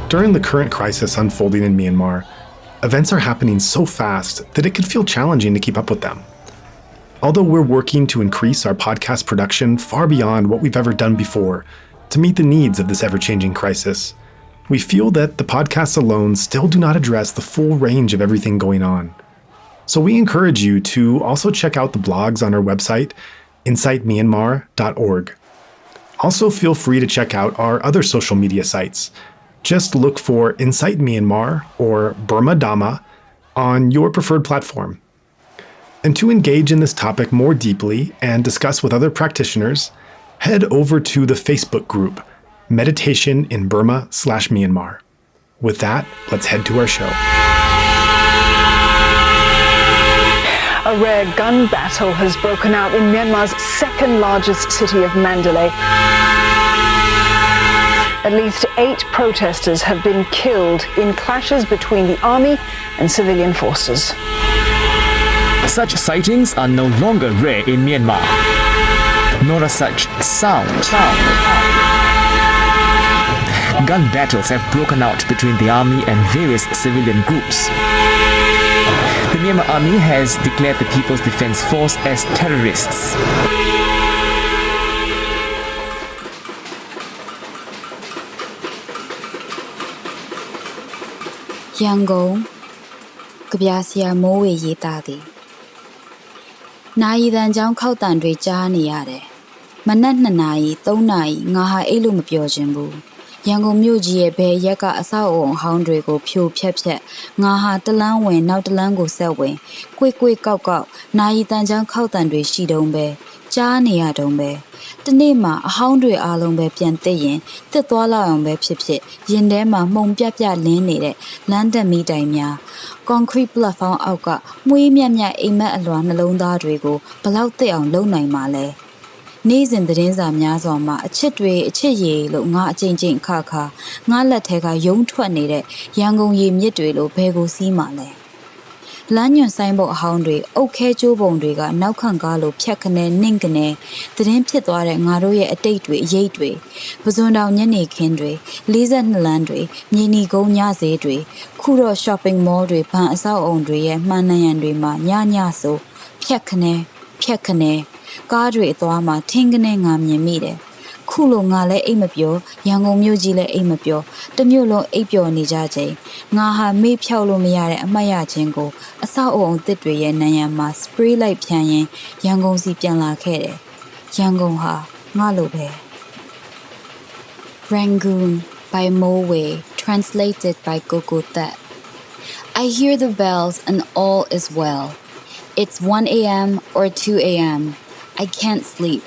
During the current crisis unfolding in Myanmar, events are happening so fast that it could feel challenging to keep up with them. Although we're working to increase our podcast production far beyond what we've ever done before to meet the needs of this ever-changing crisis, we feel that the podcasts alone still do not address the full range of everything going on. So we encourage you to also check out the blogs on our website, insightmyanmar.org. Also feel free to check out our other social media sites. Just look for Insight Myanmar or Burma Dhamma on your preferred platform. And to engage in this topic more deeply and discuss with other practitioners, head over to the Facebook group, Meditation in Burma/Myanmar. With that, let's head to our show. A rare gun battle has broken out in Myanmar's second largest city of Mandalay. At least 8 protesters have been killed in clashes between the army and civilian forces. Such sightings are no longer rare in Myanmar, nor are such sound. Gun battles have broken out between the army and various civilian groups. The Myanmar army has declared the People's Defense Force as terrorists. Yangon, Kabiasia Moe Yitadi. Nai than Jang Kautan Dre Janiade. Mananai, Tonai, Naha Elum Pyojimbu. Yangon Muji Be Yaka Asao, Houndrego, Pew Pepset, Naha Talan when now the Lango Selway. Quick Gao, Nai than Jang Kautan Dre Shidombe. Jania Dombe. The name a 100 along be piantayin, the Twala on be pipsit, Yendema, Mom Piapia Lene, Landa me daimia. Concrete bluff on Auka, Muimia Ema alone alone Dadrigo, Palaute on Lona Male. Knees in the Rinza Miazoma, a chitway, a chiye, look not changing kaka, Nala take a young 20, Yango ye midwilo, pego si male. Lanyon Simbo Houndry, OK Joe Bondriga, now Kangalo, Piacane, Ninkane, the name Pitware, Naroya a dateway, yateway, Bazonda Yene Kendry, Liza and Landry, Nini Go Nyazedry, Kuro shopping maldry, Pan Sao Ondry, Manayandry ma, Nyanyaso, Piacane, Gadri Thwama, Tingane Ngam Mide. Kulo ngale emapyo, Yango Mujile emapyo, Demulo apyo nijaje, Naha me piaulo miare amaya chengo, Asao on Tidre Nayama, spray like pian, Yango zipian la kere, Yango ha, Malobe. Rangoon by Moe, translated by Gogo That. I hear the bells and all is well. It's 1 a.m. or 2 a.m. I can't sleep.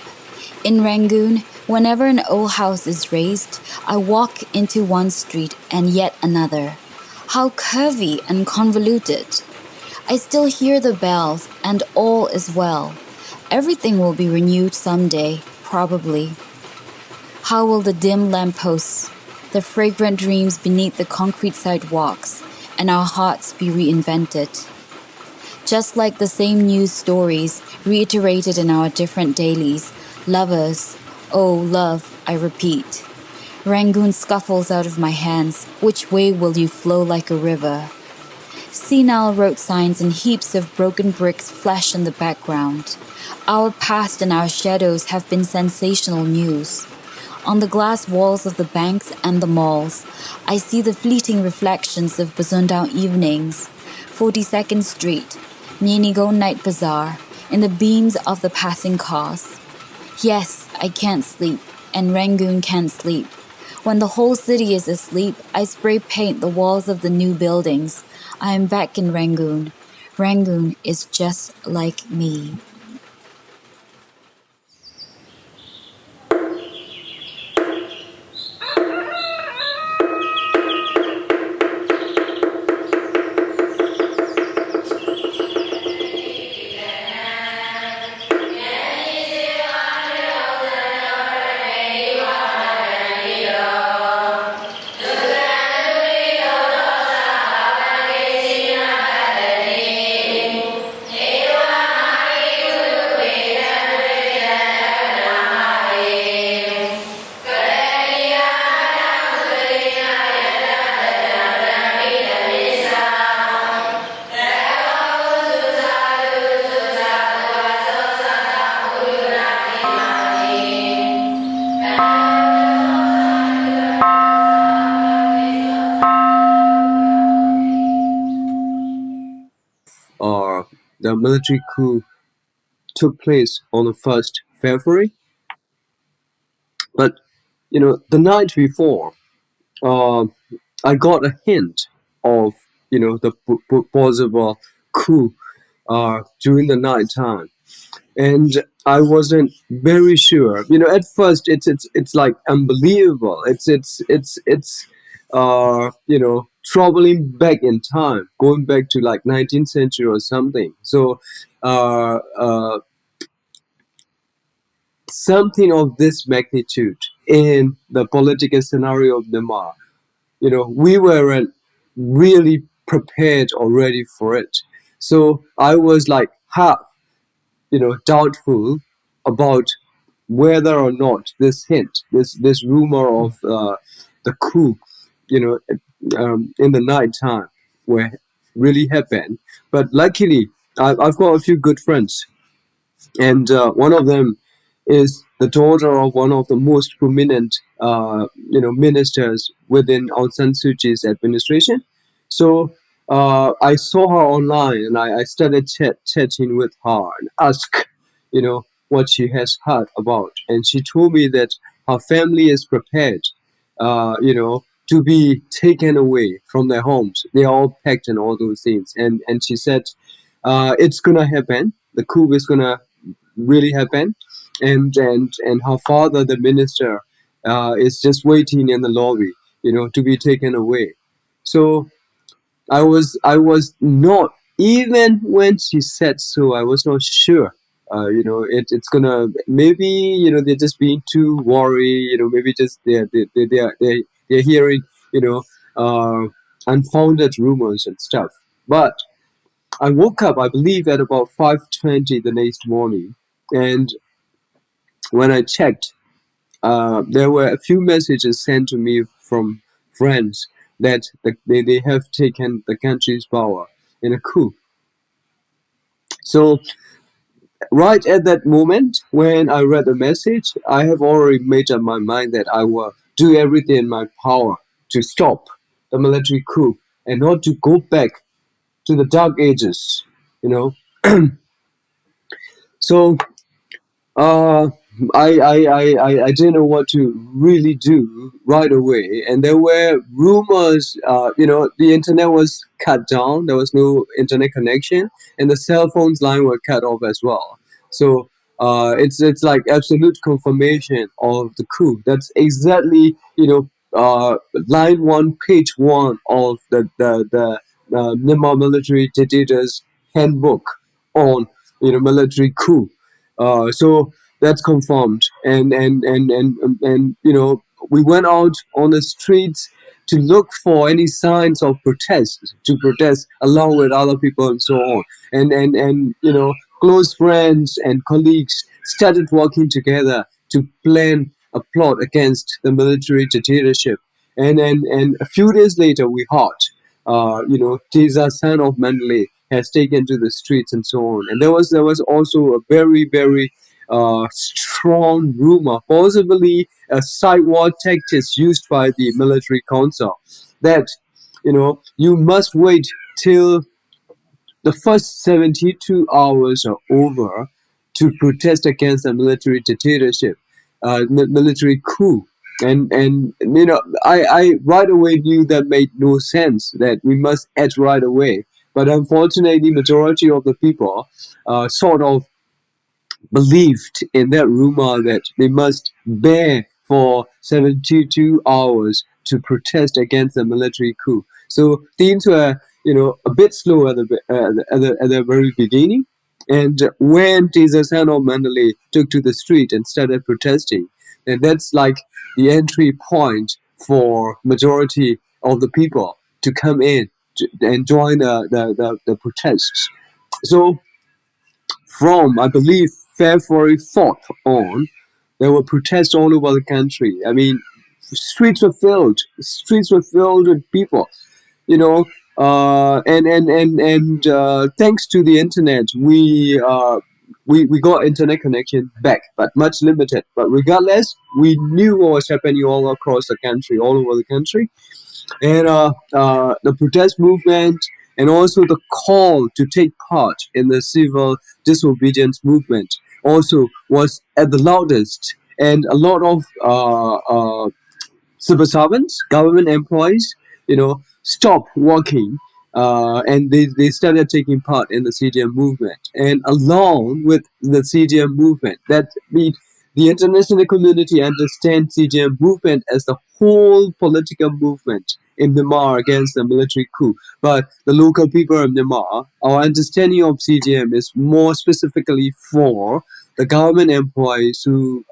In Rangoon, whenever an old house is raised, I walk into one street and yet another. How curvy and convoluted. I still hear the bells and all is well. Everything will be renewed someday, probably. How will the dim lampposts, the fragrant dreams beneath the concrete sidewalks, and our hearts be reinvented? Just like the same news stories reiterated in our different dailies, lovers, oh, love, I repeat. Rangoon scuffles out of my hands. Which way will you flow like a river? Senile road signs and heaps of broken bricks flash in the background. Our past and our shadows have been sensational news. On the glass walls of the banks and the malls, I see the fleeting reflections of Bazundown evenings, 42nd Street, Nyenigo Night Bazaar, in the beams of the passing cars. Yes, I can't sleep, and Rangoon can't sleep. When the whole city is asleep, I spray paint the walls of the new buildings. I am back in Rangoon. Rangoon is just like me. the military coup took place on the 1st February. But, the night before, I got a hint of, the possible coup during the night time. And I wasn't very sure. At first it's like unbelievable. It's traveling back in time, going back to like 19th century or something. So something of this magnitude in the political scenario of Myanmar, we weren't really prepared already for it. So I was like half doubtful about whether or not this hint, this rumor of the coup, in the night time, where really happened. But luckily, I've got a few good friends, and one of them is the daughter of one of the most prominent, ministers within Aung San Suu Kyi's administration. So I saw her online, and I started chatting with her and asked, what she has heard about. And she told me that her family is prepared, to be taken away from their homes. They are all packed and all those things. And she said, it's gonna happen. The coup is gonna really happen. And her father, the minister, is just waiting in the lobby, to be taken away. So I was not, even when she said so, I was not sure. It's gonna, maybe they're just being too worried. Maybe just they're hearing unfounded rumors and stuff. But I woke up, I believe, at about 5:20 the next morning, and when I checked, there were a few messages sent to me from friends that they have taken the country's power in a coup. So right at that moment, when I read the message, I have already made up my mind that I will do everything in my power to stop the military coup and not to go back to the dark ages, So I didn't know what to really do right away, and there were rumors. The internet was cut down. There was no internet connection, and the cell phones line were cut off as well. So it's like absolute confirmation of the coup. That's exactly line one, page one of the Myanmar military dictator's handbook on military coup. So that's confirmed, and we went out on the streets to look for any signs of protest, to protest along with other people and so on, and close friends and colleagues started working together to plan a plot against the military dictatorship, and a few days later we heard Teza, son of Mandalay, has taken to the streets and so on. And there was also a very, very strong rumor, possibly a sidewalk tactics used by the military council, that you must wait till the first 72 hours are over to protest against the military dictatorship, military coup. And I right away knew that made no sense, that we must act right away. But unfortunately, majority of the people sort of believed in that rumor that they must bear for 72 hours to protest against the military coup. So things were, a bit slow at the very beginning. And when Teza San of Mandalay took to the street and started protesting, then that's like the entry point for majority of the people to come in and join the protests. So from, I believe, February 4th on, there were protests all over the country. I mean, streets were filled. Streets were filled with people, and thanks to the internet, we got internet connection back, but much limited. But regardless, we knew what was happening all across the country, all over the country. And the protest movement and also the call to take part in the civil disobedience movement also was at the loudest. And a lot of civil servants, government employees, stopped working, and they started taking part in the CDM movement. And along with the CDM movement, that means the international community understands CDM movement as the whole political movement in Myanmar against the military coup. But the local people of Myanmar, our understanding of CDM is more specifically for the government employees who,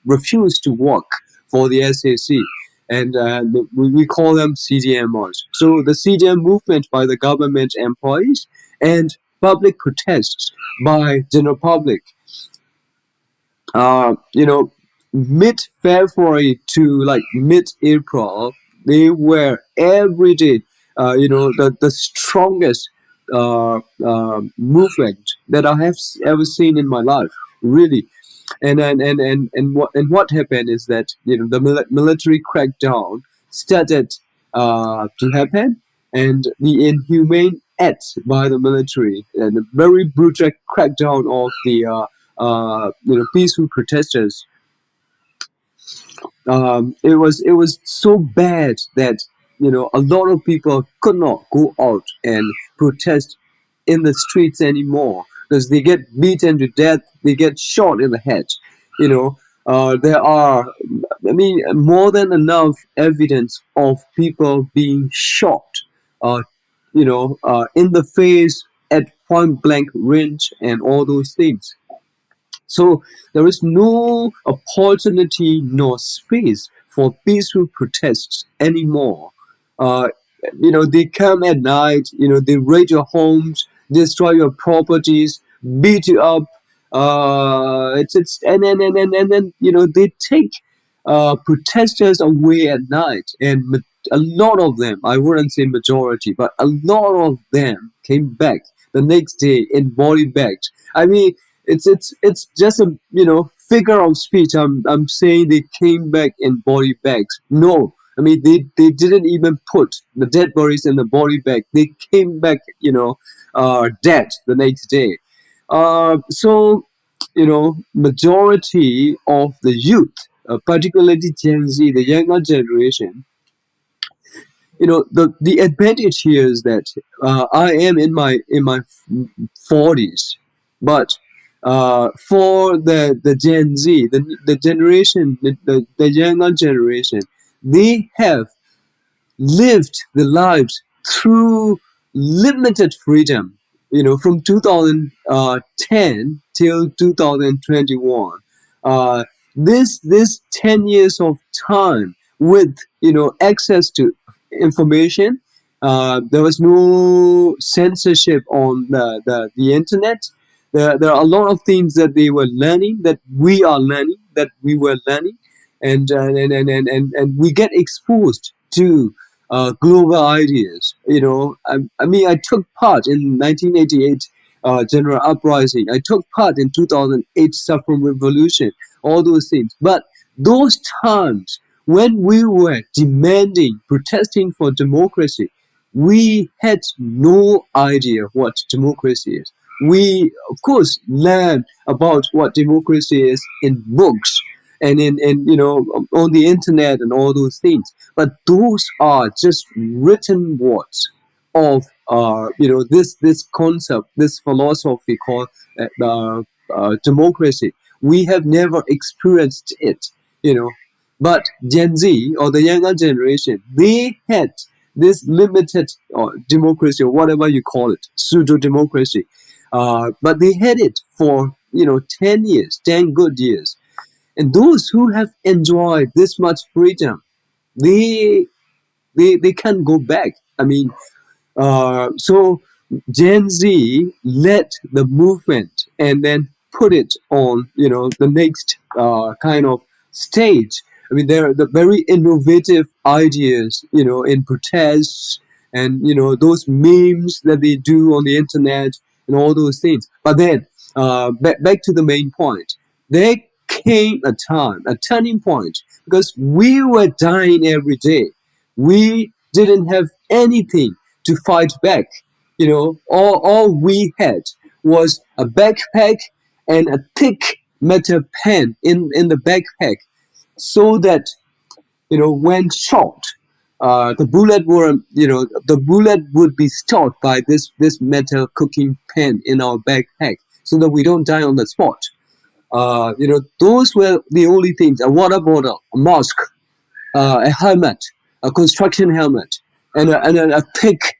refuse to work for the SAC, and we call them CDMers. So the CDM movement by the government employees and public protests by general public, mid-February to like mid-April, they were every day, the strongest movement that I have ever seen in my life, really. And what happened is that the military crackdown started to happen, and the inhumane acts by the military and the very brutal crackdown of the peaceful protesters. It was so bad that a lot of people could not go out and protest in the streets anymore because they get beaten to death, they get shot in the head. There are, more than enough evidence of people being shot, in the face at point blank range and all those things. So there is no opportunity nor space for peaceful protests anymore. Uh, they come at night, they raid your homes, destroy your properties, beat you up. It's and then they take protesters away at night, and a lot of them, I wouldn't say majority, but a lot of them came back the next day in body bags. I mean, it's just a figure of speech. I'm saying they came back in body bags. No, I mean they didn't even put the dead bodies in the body bag. They came back dead the next day. So majority of the youth, particularly Gen Z, the younger generation, the advantage here is that I am in my 40s, but for the Gen Z, the generation, the younger generation, they have lived the lives through limited freedom, from 2010 till 2021. This 10 years of time with access to information. There was no censorship on the internet. There are a lot of things that they were learning, that we are learning, that we were learning, and we get exposed to global ideas. I took part in 1988 general uprising. I took part in 2008 saffron revolution. All those things, but those times when we were demanding, protesting for democracy, we had no idea what democracy is. We, of course, learned about what democracy is in books and in on the internet and all those things. But those are just written words of this concept, this philosophy called democracy. We have never experienced it, but Gen Z or the younger generation, they had this limited democracy or whatever you call it, pseudo democracy. But they had it for 10 years, 10 good years. And those who have enjoyed this much freedom, they can't go back. So Gen Z led the movement and then put it on, the next kind of stage. There are the very innovative ideas, in protests and, those memes that they do on the internet and all those things. But then, back to the main point. There came a time, a turning point, because we were dying every day. We didn't have anything to fight back. All we had was a backpack and a thick metal pen in the backpack, so that when shot, the bullet would be stopped by this metal cooking pen in our backpack, so that we don't die on the spot. Those were the only things: a water bottle, a mask, a helmet, a construction helmet, and a thick,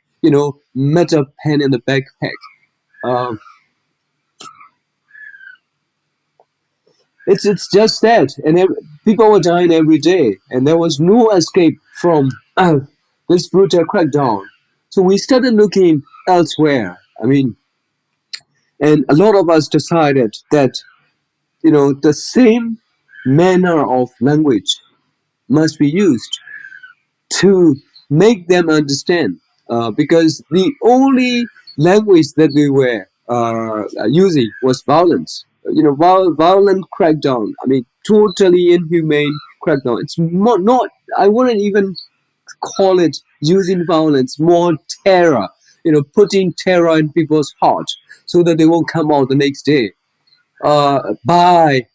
metal pen in the backpack. Um, it's just that, and people were dying every day, and there was no escape from this brutal crackdown. So we started looking elsewhere. I mean, and a lot of us decided that the same manner of language must be used to make them understand, because the only language that we were using was violence. Violent crackdown. I mean, totally inhumane crackdown. It's not. I wouldn't even call it using violence. More terror. Putting terror in people's hearts so that they won't come out the next day. By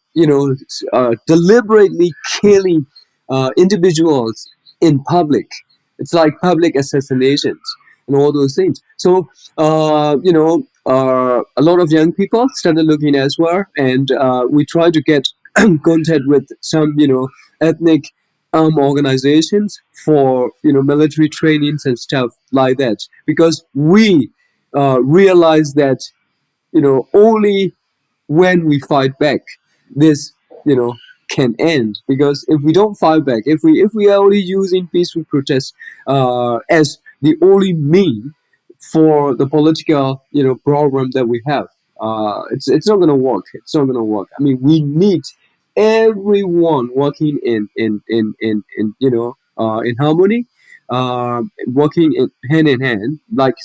deliberately killing individuals in public. It's like public assassinations and all those things. So a lot of young people started looking elsewhere, and we tried to get contact with some ethnic organizations for military trainings and stuff like that, because we realized that only when we fight back, this can end. Because if we don't fight back, if we are only using peaceful protest as the only mean for the political problem that we have, it's not gonna work. It's not gonna work. I mean, we need everyone working in harmony, working hand in hand, like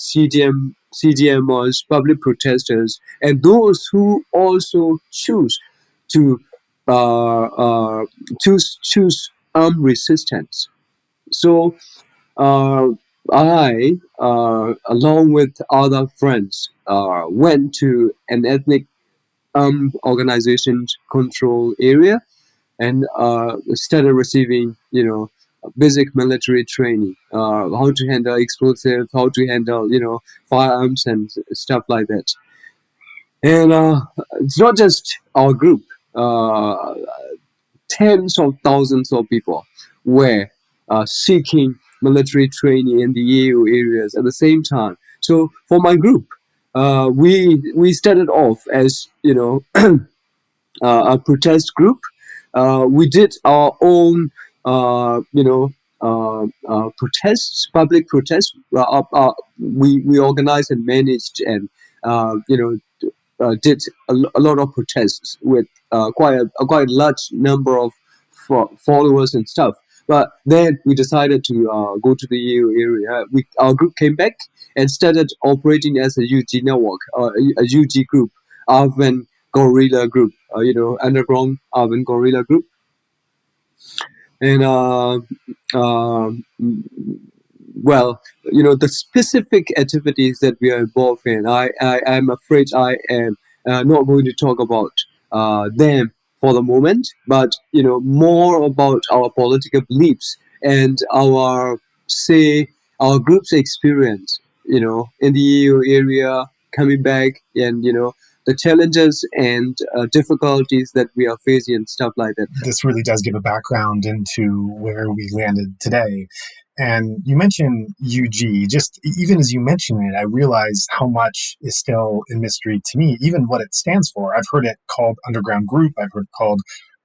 CDMers, public protesters, and those who also choose to choose armed resistance. So uh, I, along with other friends, went to an ethnic organization's control area, and started receiving basic military training, how to handle explosives, how to handle firearms and stuff like that. And it's not just our group. Uh, Tens of thousands of people were seeking military training in the EU areas at the same time. So for my group, we started off as a protest group. We did our own, protests, public protests. We organized and managed, and did a lot of protests with quite a large number of followers and stuff. But then we decided to go to the EU area. Our group came back and started operating as a UG network, a UG group, urban guerrilla group, underground urban guerrilla group. And uh, well, the specific activities that we are involved in, I'm afraid I am not going to talk about them for the moment, but more about our political beliefs and our group's experience in the EU area, coming back, and the challenges and difficulties that we are facing and stuff like that. This really does give a background into where we landed today. And you mentioned UG. Just even as you mentioned it, I realized how much is still in mystery to me, even what it stands for. I've heard it called underground group. I've heard it called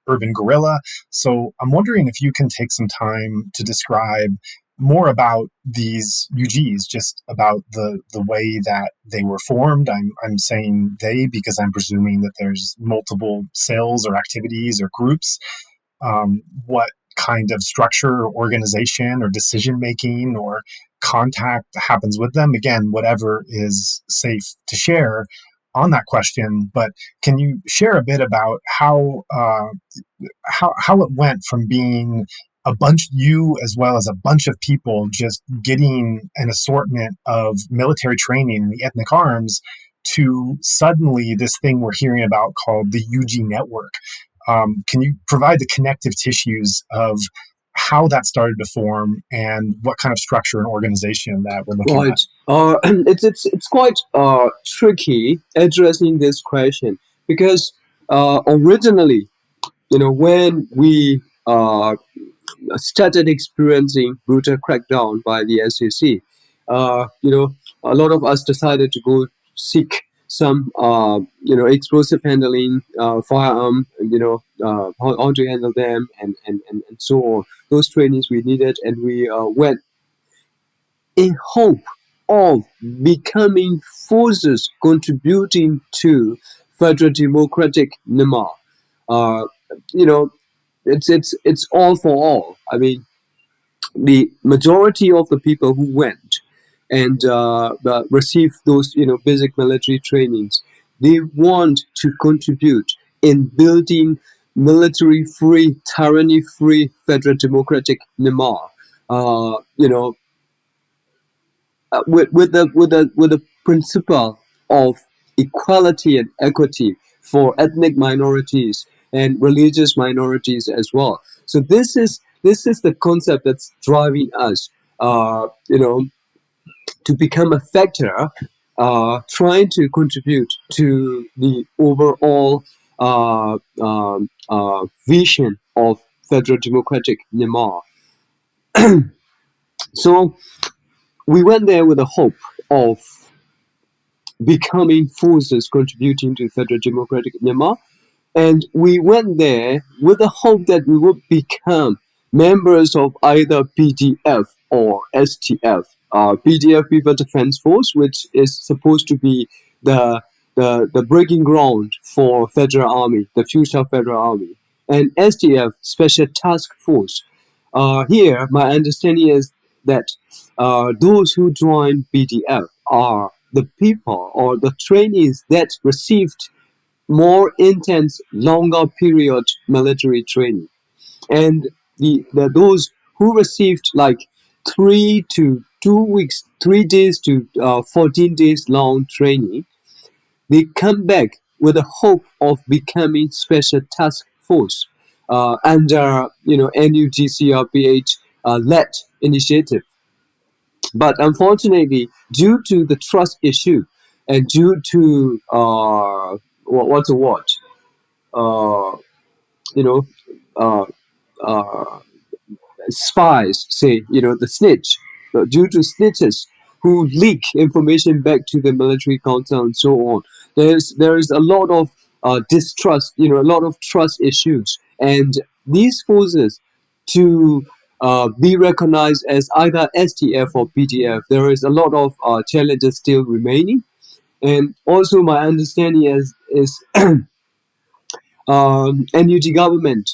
urban guerrilla. So I'm wondering if you can take some time to describe more about these UGs, just about the way that they were formed. I'm saying they because I'm presuming that there's multiple cells or activities or groups. What kind of structure or organization or decision making or contact happens with them. Again, whatever is safe to share. on that question, but can you share a bit about how it went from being you as well as a bunch of people just getting an assortment of military training in the ethnic arms to suddenly this thing we're hearing about called the UG network? Can you provide the connective tissues of how that started to form and what kind of structure and organization that we're looking Right. at? It's quite tricky addressing this question because originally, when we started experiencing brutal crackdown by the SEC, a lot of us decided to go seek some, explosive handling, firearm, how to handle them, and so on. Those trainings we needed, and we went in hope of becoming forces contributing to federal democratic Myanmar. Uh, you know, it's all for all. I mean, the majority of the people who went and received those basic military trainings, they want to contribute in building military-free, tyranny-free federal democratic Myanmar. Uh, you know, with the principle of equality and equity for ethnic minorities and religious minorities as well. So this is the concept that's driving us, to become a factor, trying to contribute to the overall vision of federal democratic Myanmar. So we went there with the hope of becoming forces contributing to federal democratic Myanmar. And we went there with the hope that we would become members of either PDF or STF. PDF, People Defense Force, which is supposed to be the breaking ground for Federal Army, the future Federal Army. And STF, Special Task Force. Here, my understanding is that those who join BDF are the people or the trainees that received more intense, longer period military training. And those who received like 3 to 2 weeks, 3 days to 14 days long training, they come back with the hope of becoming special task force under NUGCRPH led initiative. But unfortunately, due to the trust issue and due to what's the word? Uh, you know, uh, uh, Spies, say, the snitch, due to snitches who leak information back to the military council and so on. There is a lot of distrust, a lot of trust issues, and these forces to be recognized as either STF or PDF, there is a lot of challenges still remaining. And also, my understanding is NUG government,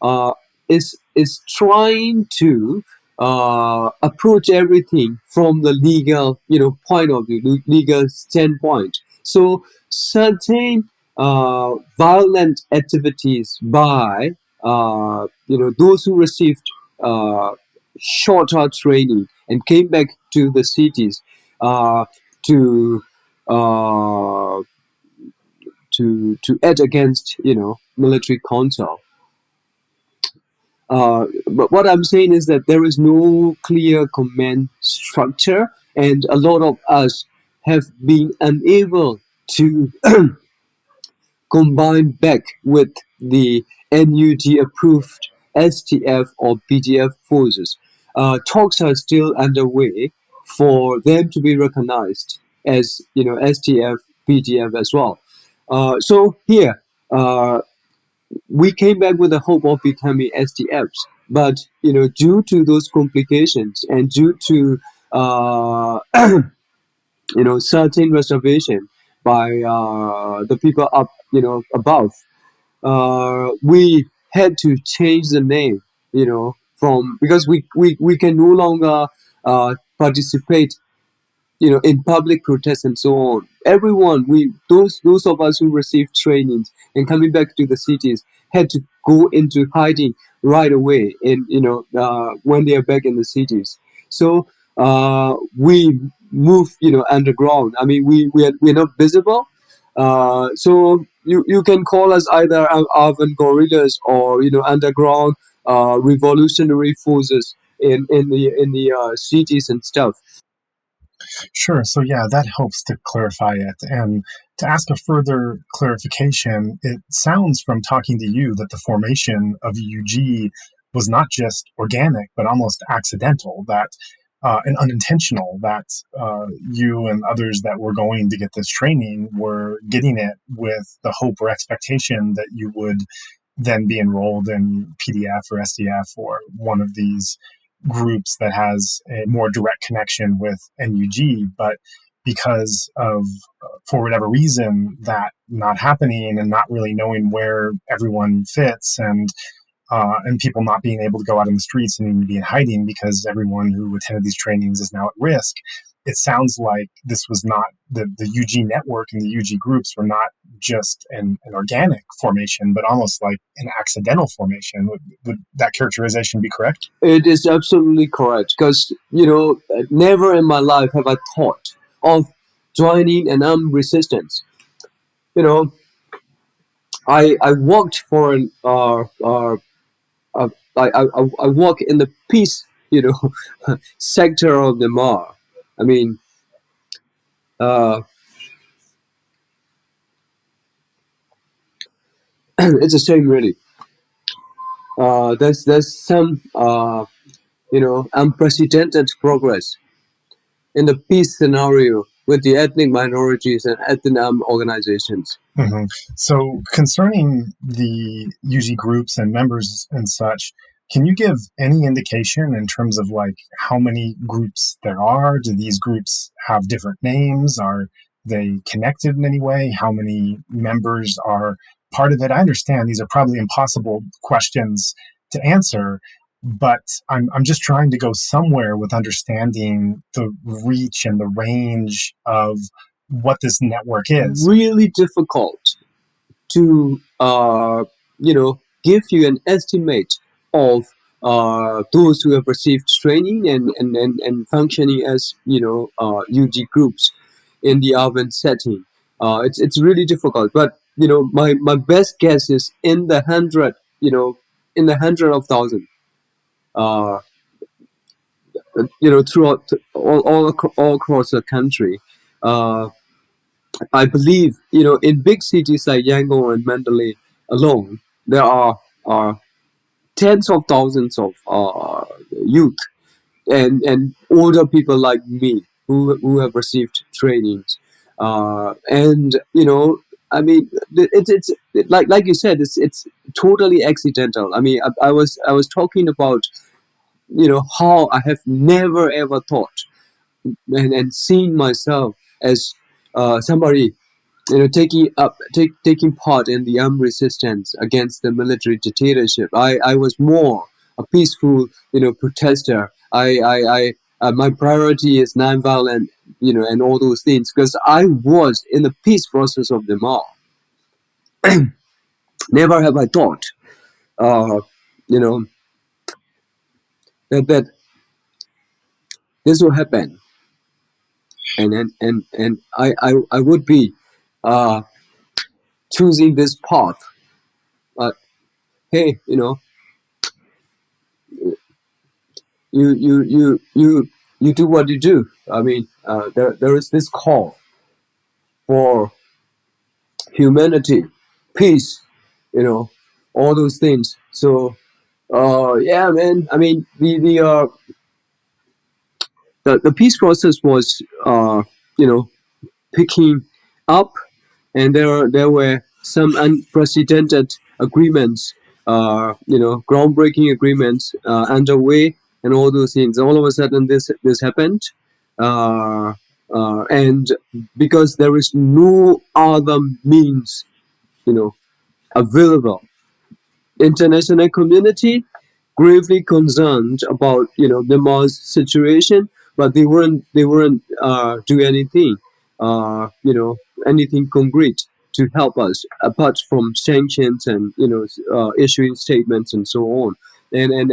uh, is trying to approach everything from the legal, point of view, legal standpoint. So certain violent activities by those who received uh, shorter training and came back to the cities to uh, to act against military council. But what I'm saying is that there is no clear command structure, and a lot of us have been unable to combine back with the NUG approved STF or BDF forces. Talks are still underway for them to be recognized as STF, BDF as well. So here, we came back with the hope of becoming STFs, but due to those complications and due to certain reservation by the people up above, we had to change the name, from because we can no longer participate in public protests and so on. Everyone, those of us who received trainings and coming back to the cities had to go into hiding right away when they are back in the cities. So we move underground. I mean, we're not visible. So you can call us either urban guerrillas or underground revolutionary forces in the cities and stuff. Sure. So, yeah, that helps to clarify it. And to ask a further clarification, it sounds from talking to you that the formation of UG was not just organic, but almost accidental, and unintentional, that you and others that were going to get this training were getting it with the hope or expectation that you would then be enrolled in PDF or SDF or one of these groups that has a more direct connection with NUG, but because of, for whatever reason, that not happening and not really knowing where everyone fits, and people not being able to go out in the streets and even be in hiding because everyone who attended these trainings is now at risk. It sounds like this was not the UG network, and the UG groups were not just an organic formation, but almost like an accidental formation. Would that characterization be correct? It is absolutely correct because never in my life have I thought of joining an armed resistance. I worked for an I work in the peace sector of the Myanmar. I mean, it's a shame really. There's some unprecedented progress in the peace scenario with the ethnic minorities and ethnic organizations. Mm-hmm. So, concerning the UG groups and members and such, can you give any indication in terms of like how many groups there are? Do these groups have different names? Are they connected in any way? How many members are part of it? I understand these are probably impossible questions to answer, but I'm just trying to go somewhere with understanding the reach and the range of what this network is. Really difficult to give you an estimate of those who have received training and functioning as UG groups in the urban setting. It's really difficult, but my best guess is in the hundred of thousand. Uh, throughout all across the country. I believe in big cities like Yangon and Mandalay alone, there are tens of thousands of youth and older people like me who have received trainings, and I mean, it's like you said, it's totally accidental. I mean, I was talking about how I have never ever thought and seen myself as somebody taking part in the armed resistance against the military dictatorship. I was more a peaceful protester. My priority is nonviolent, and all those things because I was in the peace process of them all. Never have I thought, you know, that this will happen, and I would be choosing this path. But hey, you do what you do. I mean, there is this call for humanity, peace, all those things. So, yeah, man. I mean, the peace process was, picking up, and there were some unprecedented agreements, groundbreaking agreements underway, and all those things. All of a sudden, this happened, and because there is no other means, available, international community gravely concerned about Myanmar's situation but they weren't do anything, anything concrete to help us apart from sanctions and issuing statements and so on. And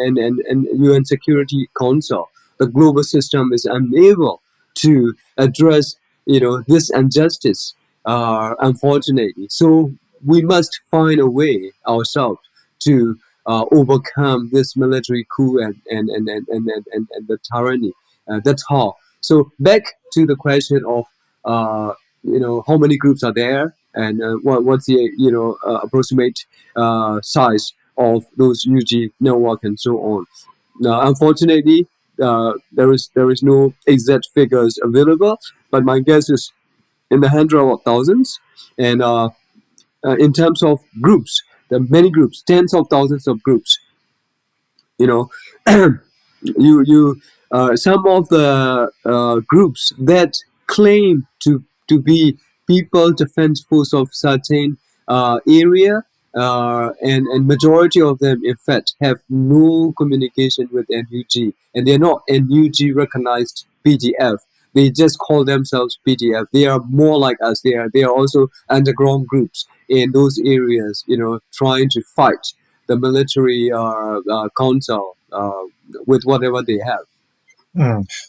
UN Security Council, the global system is unable to address this injustice, unfortunately. So we must find a way ourselves to overcome this military coup and the tyranny. That's how. So back to the question of how many groups are there, and what's the approximate size of those UG network and so on. Now, unfortunately, there is no exact figures available, but my guess is in the hundred of thousands. And in terms of groups, there are many groups, tens of thousands of groups. You know, you some of the groups that claim to be people defense force of certain area, and majority of them in fact have no communication with NUG, and they're not NUG recognized PDF. They just call themselves PDF. They are more like us. They are also underground groups in those areas, trying to fight the military council with whatever they have.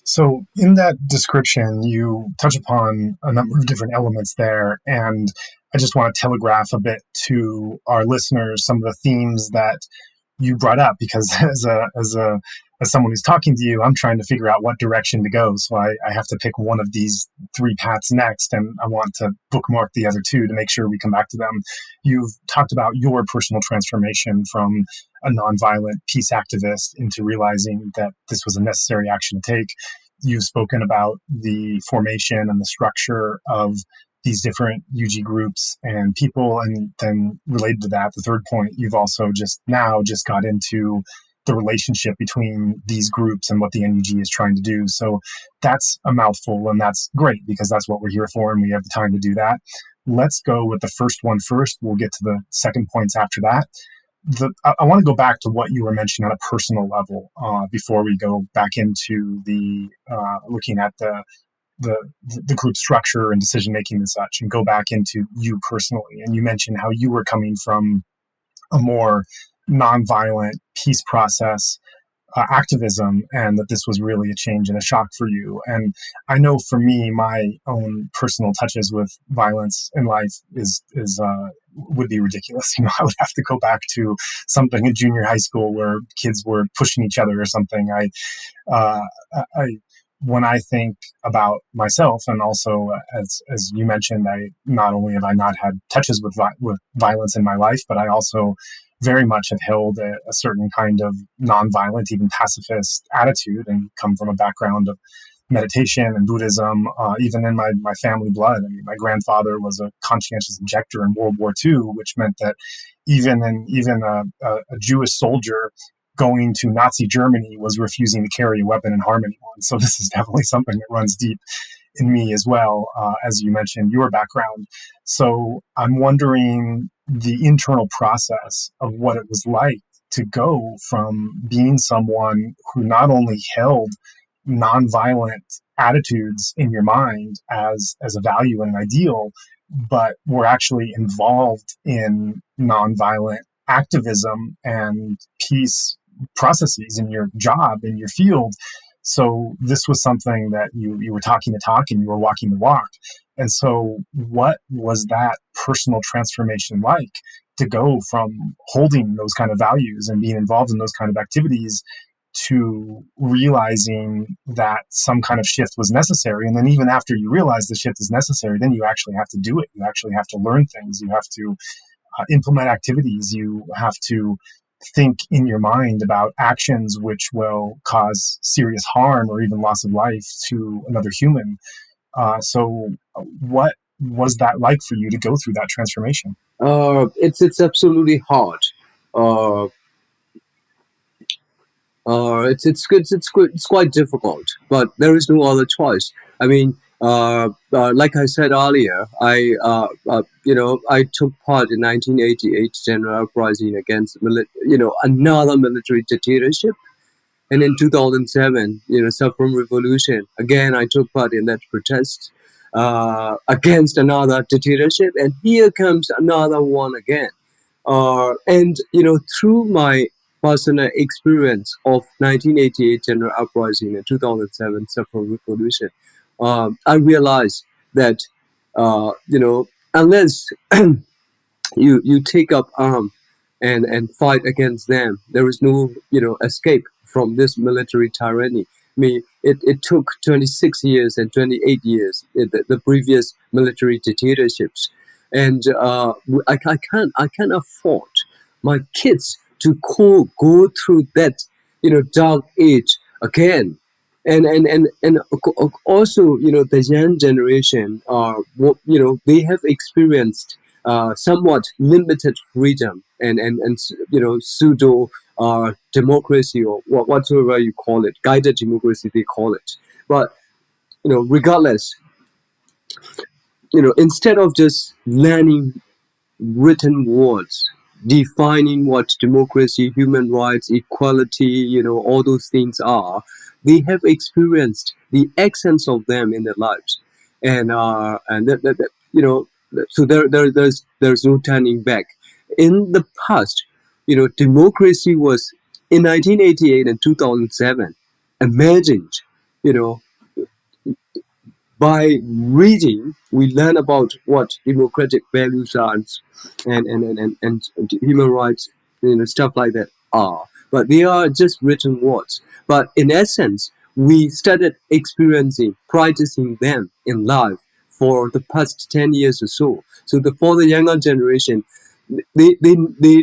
So in that description, you touch upon a number of different elements there, and I just want to telegraph a bit to our listeners some of the themes that you brought up, because as someone who's talking to you, I'm trying to figure out what direction to go. So I have to pick one of these three paths next, and I want to bookmark the other two to make sure we come back to them. You've talked about your personal transformation from a nonviolent peace activist into realizing that this was a necessary action to take. You've spoken about the formation and the structure of these different UG groups and people, and then related to that, the third point, you've also just got into the relationship between these groups and what the NUG is trying to do. So that's a mouthful, and that's great because that's what we're here for, and we have the time to do that. Let's go with the first one first. We'll get to the second points after that. I want to go back to what you were mentioning on a personal level before we go back into the looking at the group structure and decision making and such, and go back into you personally. And you mentioned how you were coming from a more nonviolent peace process activism, and that this was really a change and a shock for you. And I know for me, my own personal touches with violence in life is would be ridiculous. I would have to go back to something in junior high school where kids were pushing each other or something. When I think about myself, and also as you mentioned, I not only have I not had touches with violence in my life, but I also very much have held a certain kind of nonviolent, even pacifist attitude, and come from a background of meditation and Buddhism, even in my family blood. I mean, my grandfather was a conscientious objector in World War II, which meant that even a Jewish soldier going to Nazi Germany was refusing to carry a weapon in harm anyone. So this is definitely something that runs deep in me as well, as you mentioned your background. So I'm wondering the internal process of what it was like to go from being someone who not only held nonviolent attitudes in your mind as a value and an ideal, but were actually involved in nonviolent activism and peace processes in your job, in your field. So this was something that you were talking the talk and you were walking the walk. And so what was that personal transformation like to go from holding those kind of values and being involved in those kind of activities to realizing that some kind of shift was necessary? And then even after you realize the shift is necessary, then you actually have to do it. You actually have to learn things. You have to implement activities. You have to think in your mind about actions which will cause serious harm or even loss of life to another human. So what was that like for you to go through that transformation? It's absolutely hard. It's good. It's quite difficult, but there is no other choice. I mean, like I said earlier, I took part in 1988 general uprising against another military dictatorship, And in 2007, saffron revolution. Again, I took part in that protest against another dictatorship, and here comes another one again. And through my personal experience of 1988 general uprising and 2007 saffron revolution, I realized that unless you take up arm and fight against them, there is no escape from this military tyranny. I mean, it took 26 years and 28 years, the previous military dictatorships, and I can't afford my kids to go through that dark age again. And also, the young generation are they have experienced somewhat limited freedom and pseudo democracy, or whatever you call it, guided democracy they call it. But regardless, instead of just learning written words defining what democracy, human rights, equality, all those things are, they have experienced the essence of them in their lives, and so there's no turning back. In the past, democracy was in 1988 and 2007 imagined, you know, by reading, we learn about what democratic values are and human rights, stuff like that are. But they are just written words. But in essence, we started experiencing, practicing them in life for the past 10 years or so. So for the younger generation, they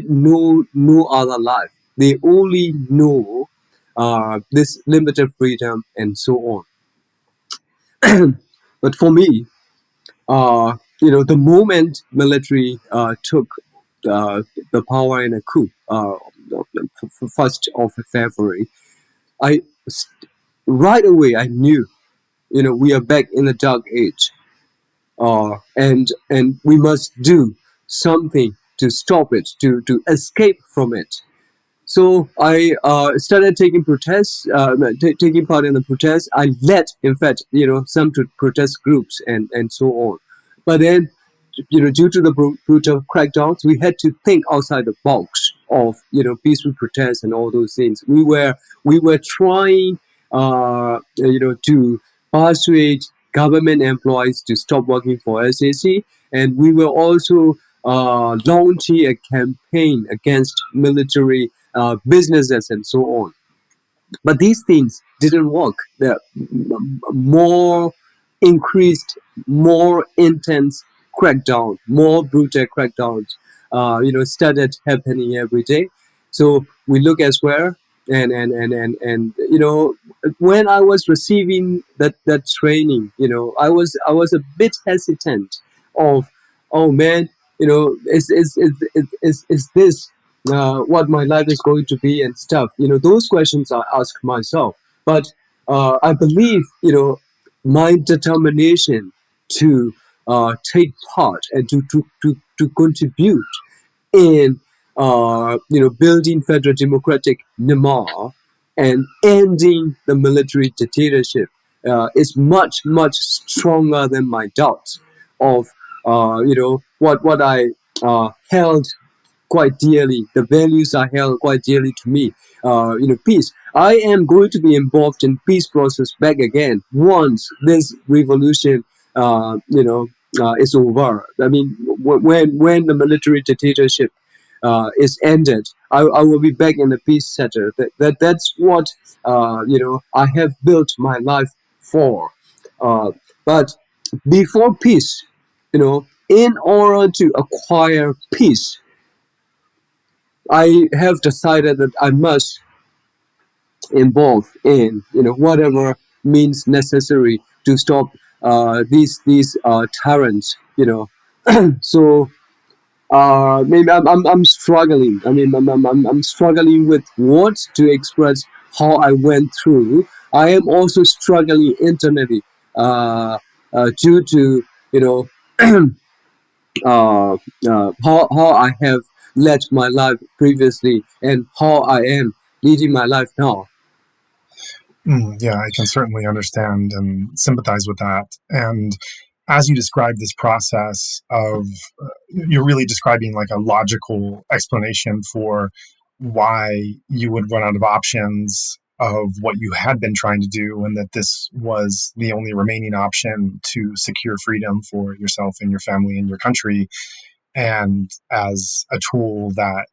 know no other life. They only know this limited freedom and so on. But for me, the moment military took the power in a coup, 1st of February, I right away I knew, we are back in the dark age, and we must do something to stop it, to escape from it. So I started taking taking part in the protests. I led, in fact, some protest groups and so on. But then, due to the brutal crackdowns, we had to think outside the box of peaceful protests and all those things. We were trying, to persuade government employees to stop working for SAC, and we were also launching a campaign against military businesses and so on. But these things didn't work. The more increased, more intense crackdown, more brutal crackdowns, started happening every day. So we look elsewhere, and when I was receiving that training, I was a bit hesitant of, oh man, is this what my life is going to be and stuff. Those questions I ask myself. But I believe, my determination to take part and to contribute in building federal democratic Myanmar and ending the military dictatorship is much stronger than my doubts of what I held quite dearly, the values I held quite dearly to me. Peace. I am going to be involved in peace process back again once this revolution, is over. I mean, when the military dictatorship is ended, I will be back in the peace sector. That's what I have built my life for. But before peace, in order to acquire peace, I have decided that I must involve in whatever means necessary to stop these tyrants. So maybe I'm struggling. I mean, I'm struggling with words to express how I went through. I am also struggling internally due to how I have led my life previously and how I am leading my life now. Yeah, I can certainly understand and sympathize with that. And as you describe this process of, you're really describing like a logical explanation for why you would run out of options of what you had been trying to do, and that this was the only remaining option to secure freedom for yourself and your family and your country, and as a tool that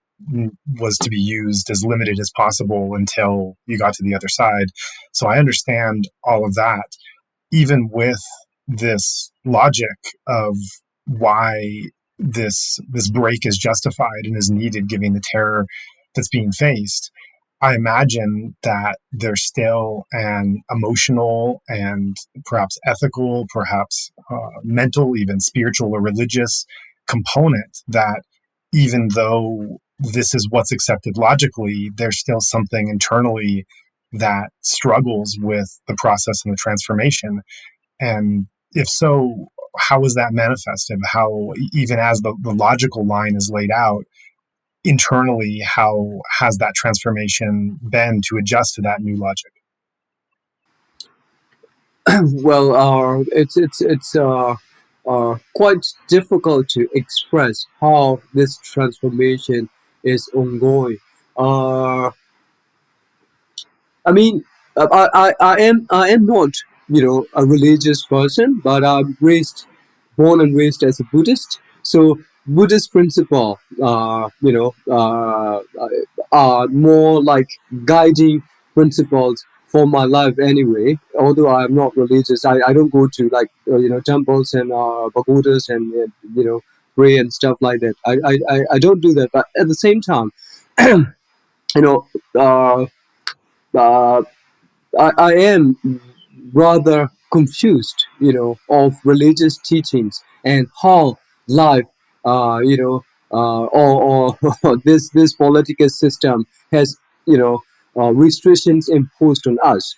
was to be used as limited as possible until you got to the other side. So I understand all of that, even with this logic of why this break is justified and is needed given the terror that's being faced. I imagine that there's still an emotional and perhaps ethical, perhaps mental, even spiritual or religious component that, even though this is what's accepted logically, there's still something internally that struggles with the process and the transformation. And if so, how is that manifested? How, even as the logical line is laid out, internally, how has that transformation been to adjust to that new logic? Well, it's quite difficult to express how this transformation is ongoing. Uh, I mean, I am not, a religious person, but I'm born and raised as a Buddhist. So Buddhist principle, are more like guiding principles for my life anyway. Although I'm not religious, I don't go to like temples and pagodas and pray and stuff like that. I don't do that. But at the same time, you know. Uh, I am rather confused, of religious teachings and how life, or this political system has, restrictions imposed on us.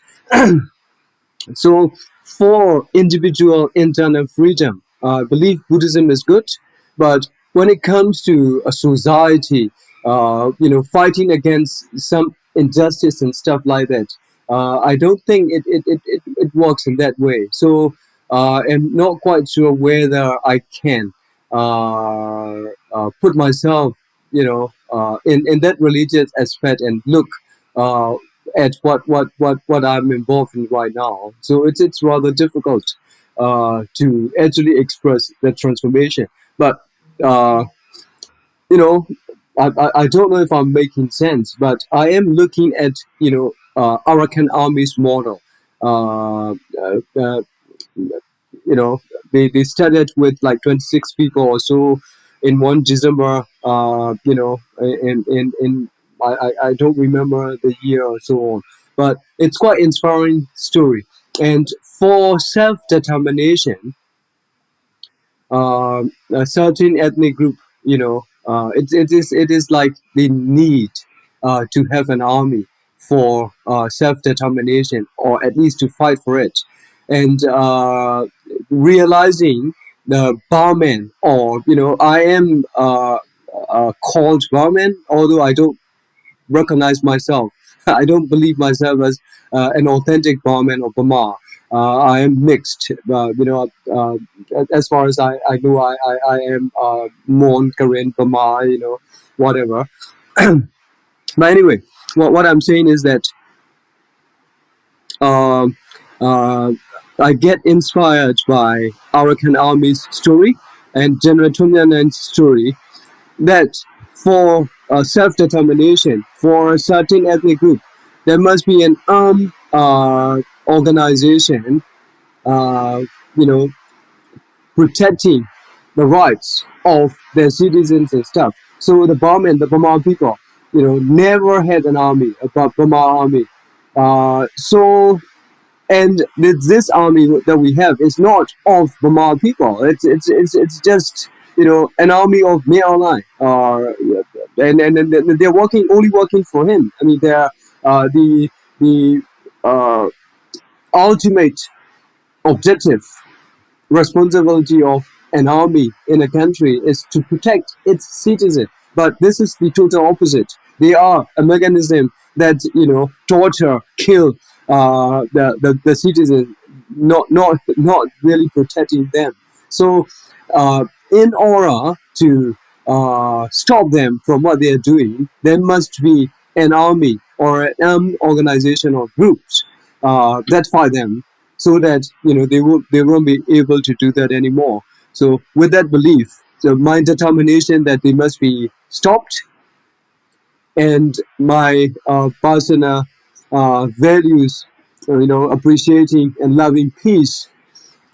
So, for individual internal freedom, I believe Buddhism is good, but when it comes to a society, fighting against some injustice and stuff like that, I don't think it works in that way. So, I'm not quite sure whether I can put myself, in that religious aspect and look uh, at what I'm involved in right now. So it's rather difficult to actually express that transformation. But uh, you know, I don't know if I'm making sense, but I am looking at Arakan Army's model. Uh, uh, uh, they started with like 26 people or so in one December. In I don't remember the year or so on, but it's quite inspiring story. And for self determination, a certain ethnic group, it is like the need to have an army for self determination, or at least to fight for it, and realizing the barman, or I am called barman, although I don't recognize myself. I don't believe myself as an authentic barman or Burma. I am mixed. As far as I know, I am Mon, Korean, Burma, whatever. But anyway, what I'm saying is that um, uh, I get inspired by Arakan Army's story and General Tumyanan's story, that for self-determination for a certain ethnic group, there must be an armed organization, uh, you know, protecting the rights of their citizens and stuff. So the Burma people, never had an army, a Burma army. So and this army that we have is not of Burma people. It's just an army of Myanmar. And they're only working for him. I mean, they're the uh, ultimate objective responsibility of an army in a country is to protect its citizens. But this is the total opposite. They are a mechanism that torture, kill, the citizens, not really protecting them. So in order to stop them from what they are doing, there must be an army or an armed organization or groups that fight them, so that they won't be able to do that anymore. So with that belief, so my determination that they must be stopped, and my personal values, appreciating and loving peace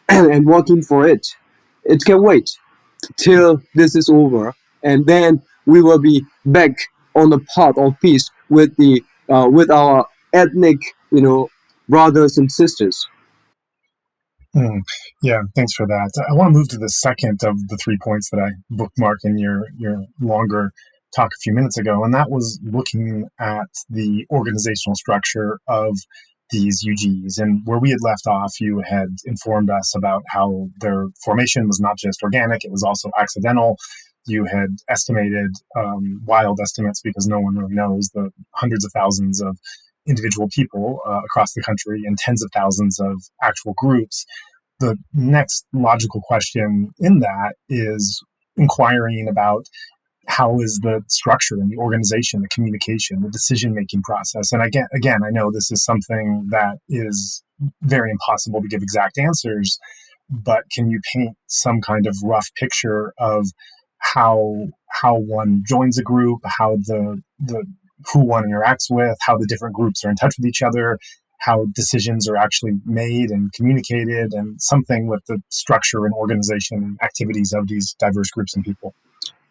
and working for it, it can wait till this is over, and then we will be back on the path of peace with our ethnic, brothers and sisters. Hmm. Yeah, thanks for that. I want to move to the second of the 3 points that I bookmarked in your longer talk a few minutes ago, and that was looking at the organizational structure of these UGs. And where we had left off, you had informed us about how their formation was not just organic, it was also accidental. You had estimated wild estimates, because no one really knows, the hundreds of thousands of individual people across the country and tens of thousands of actual groups. The next logical question in that is inquiring about how is the structure and the organization, the communication, the decision-making process. And again, I know this is something that is very impossible to give exact answers, but can you paint some kind of rough picture of how one joins a group, how the who one interacts with, how the different groups are in touch with each other, how decisions are actually made and communicated, and something with the structure and organization and activities of these diverse groups and people?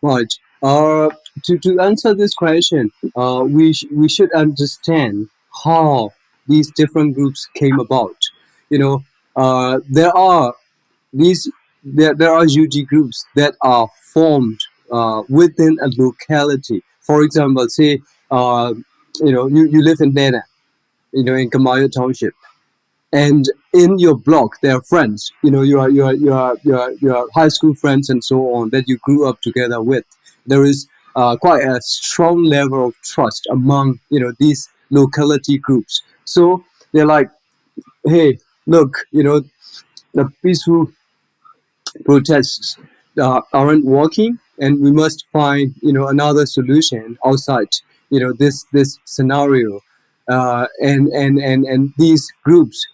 Right. To answer this question, we should understand how these different groups came about. You know, there are these there are UG groups that are formed within a locality. For example, say you live in Dana, in Kamayo Township, and in your block there are friends, your high school friends and so on, that you grew up together with. There is quite a strong level of trust among these locality groups. So they're like, hey, look, the peaceful protests aren't working, and we must find another solution outside this scenario. And these groups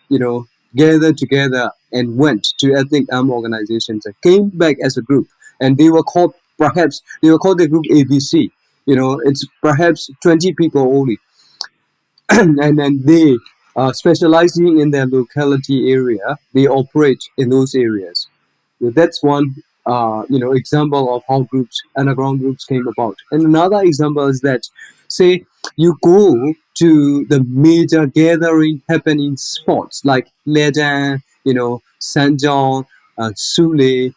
gathered together and went to ethnic armed organizations and came back as a group, and they were called the group ABC. It's perhaps 20 people only. And then they, specializing in their locality area, they operate in those areas. So that's one example of how underground groups came about. And another example is that, say, you go to the major gathering happening spots like Ledan, Sanjong, Sule,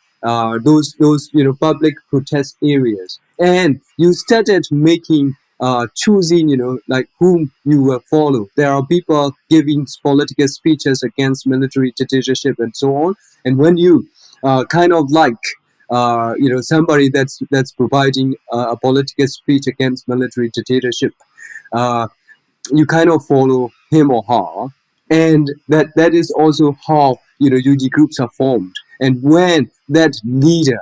those public protest areas, and you started making choosing, like whom you will follow. There are people giving political speeches against military dictatorship and so on. And when you kind of like somebody that's providing a political speech against military dictatorship, uh, you kind of follow him or her, and that is also how UG groups are formed. And when that leader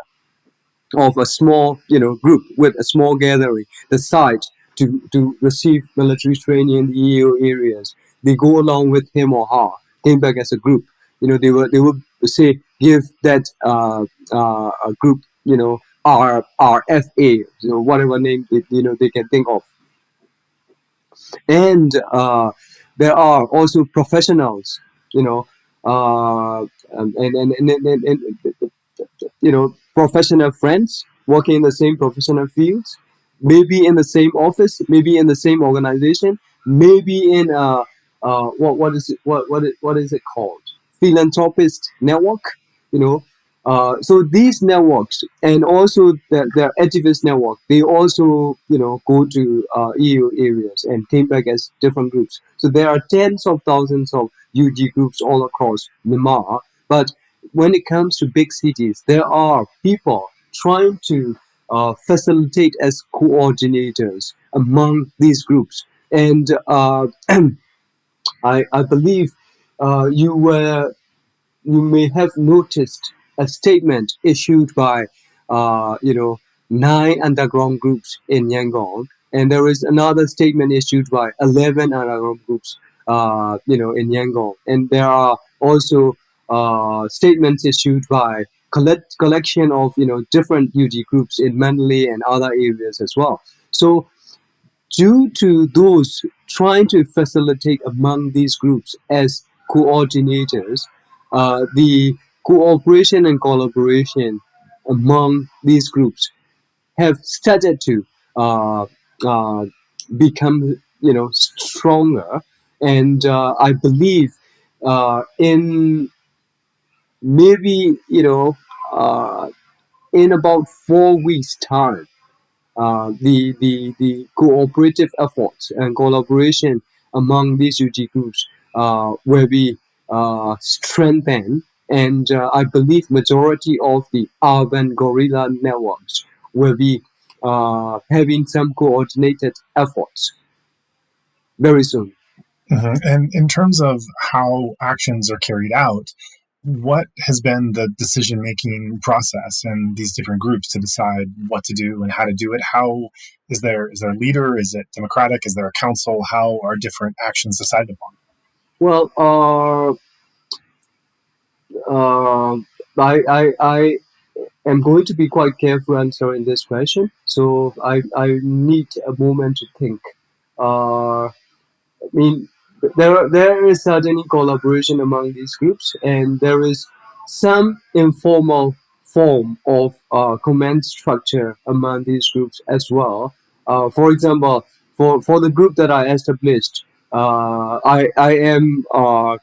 of a small group with a small gathering decide to receive military training in the EO areas, they go along with him or her, came back as a group. They would say give that a group RFA, whatever name they can think of. And there are also professionals, and professional friends working in the same professional fields, maybe in the same office, maybe in the same organization, maybe in what is it called, philanthropist network, you know. So these networks, and also the activist network, they also go to EU areas and came back as different groups. So there are tens of thousands of UG groups all across Myanmar. But when it comes to big cities, there are people trying to facilitate as coordinators among these groups. And I believe you may have noticed a statement issued by, you know, 9 underground groups in Yangon, and there is another statement issued by 11 underground groups, you know, in Yangon, and there are also statements issued by collection of, you know, different UG groups in Mandalay and other areas as well. So due to those trying to facilitate among these groups as coordinators, the cooperation and collaboration among these groups have started to uh, uh, become, you know, stronger, and I believe in maybe, you know, in about 4 weeks' time, the cooperative efforts and collaboration among these UG groups will be strengthened, and I believe majority of the urban guerrilla networks will be having some coordinated efforts very soon. And in terms of how actions are carried out, what has been the decision-making process in these different groups to decide what to do and how to do it? How is there a leader? Is it democratic? Is there a council? How are different actions decided upon? Well, uh, I am going to be quite careful answering this question, so I need a moment to think. I mean, there is certainly collaboration among these groups, and there is some informal form of command structure among these groups as well. For example, for the group that I established, I am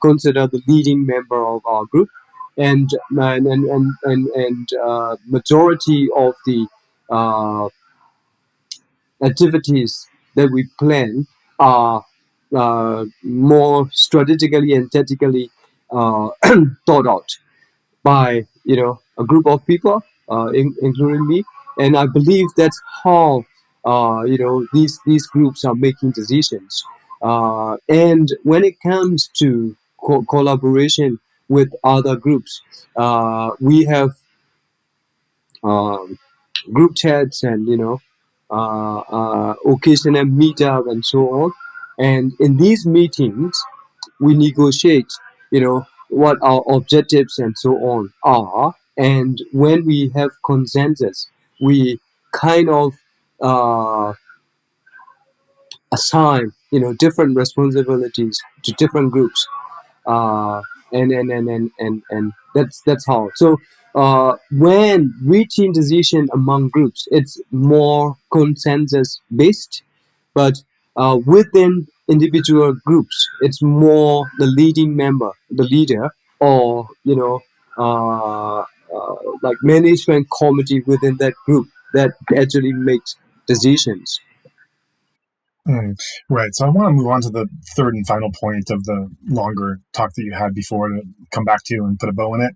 considered the leading member of our group, and majority of the uh, activities that we plan are more strategically and tactically thought out by, you know, a group of people, including me, and I believe that's how you know, these groups are making decisions. And when it comes to collaboration with other groups, we have um, group chats and, you know, occasional meetup and so on. And in these meetings, we negotiate, you know, what our objectives and so on are. And when we have consensus, we kind of uh, assign, you know, different responsibilities to different groups, uh, and that's how. So when reaching decision among groups, it's more consensus based, but within individual groups, it's more the leading member, the leader, or, you know, like management committee within that group that actually makes decisions. Right. So I want to move on to the third and final point of the longer talk that you had before to come back to and put a bow in it.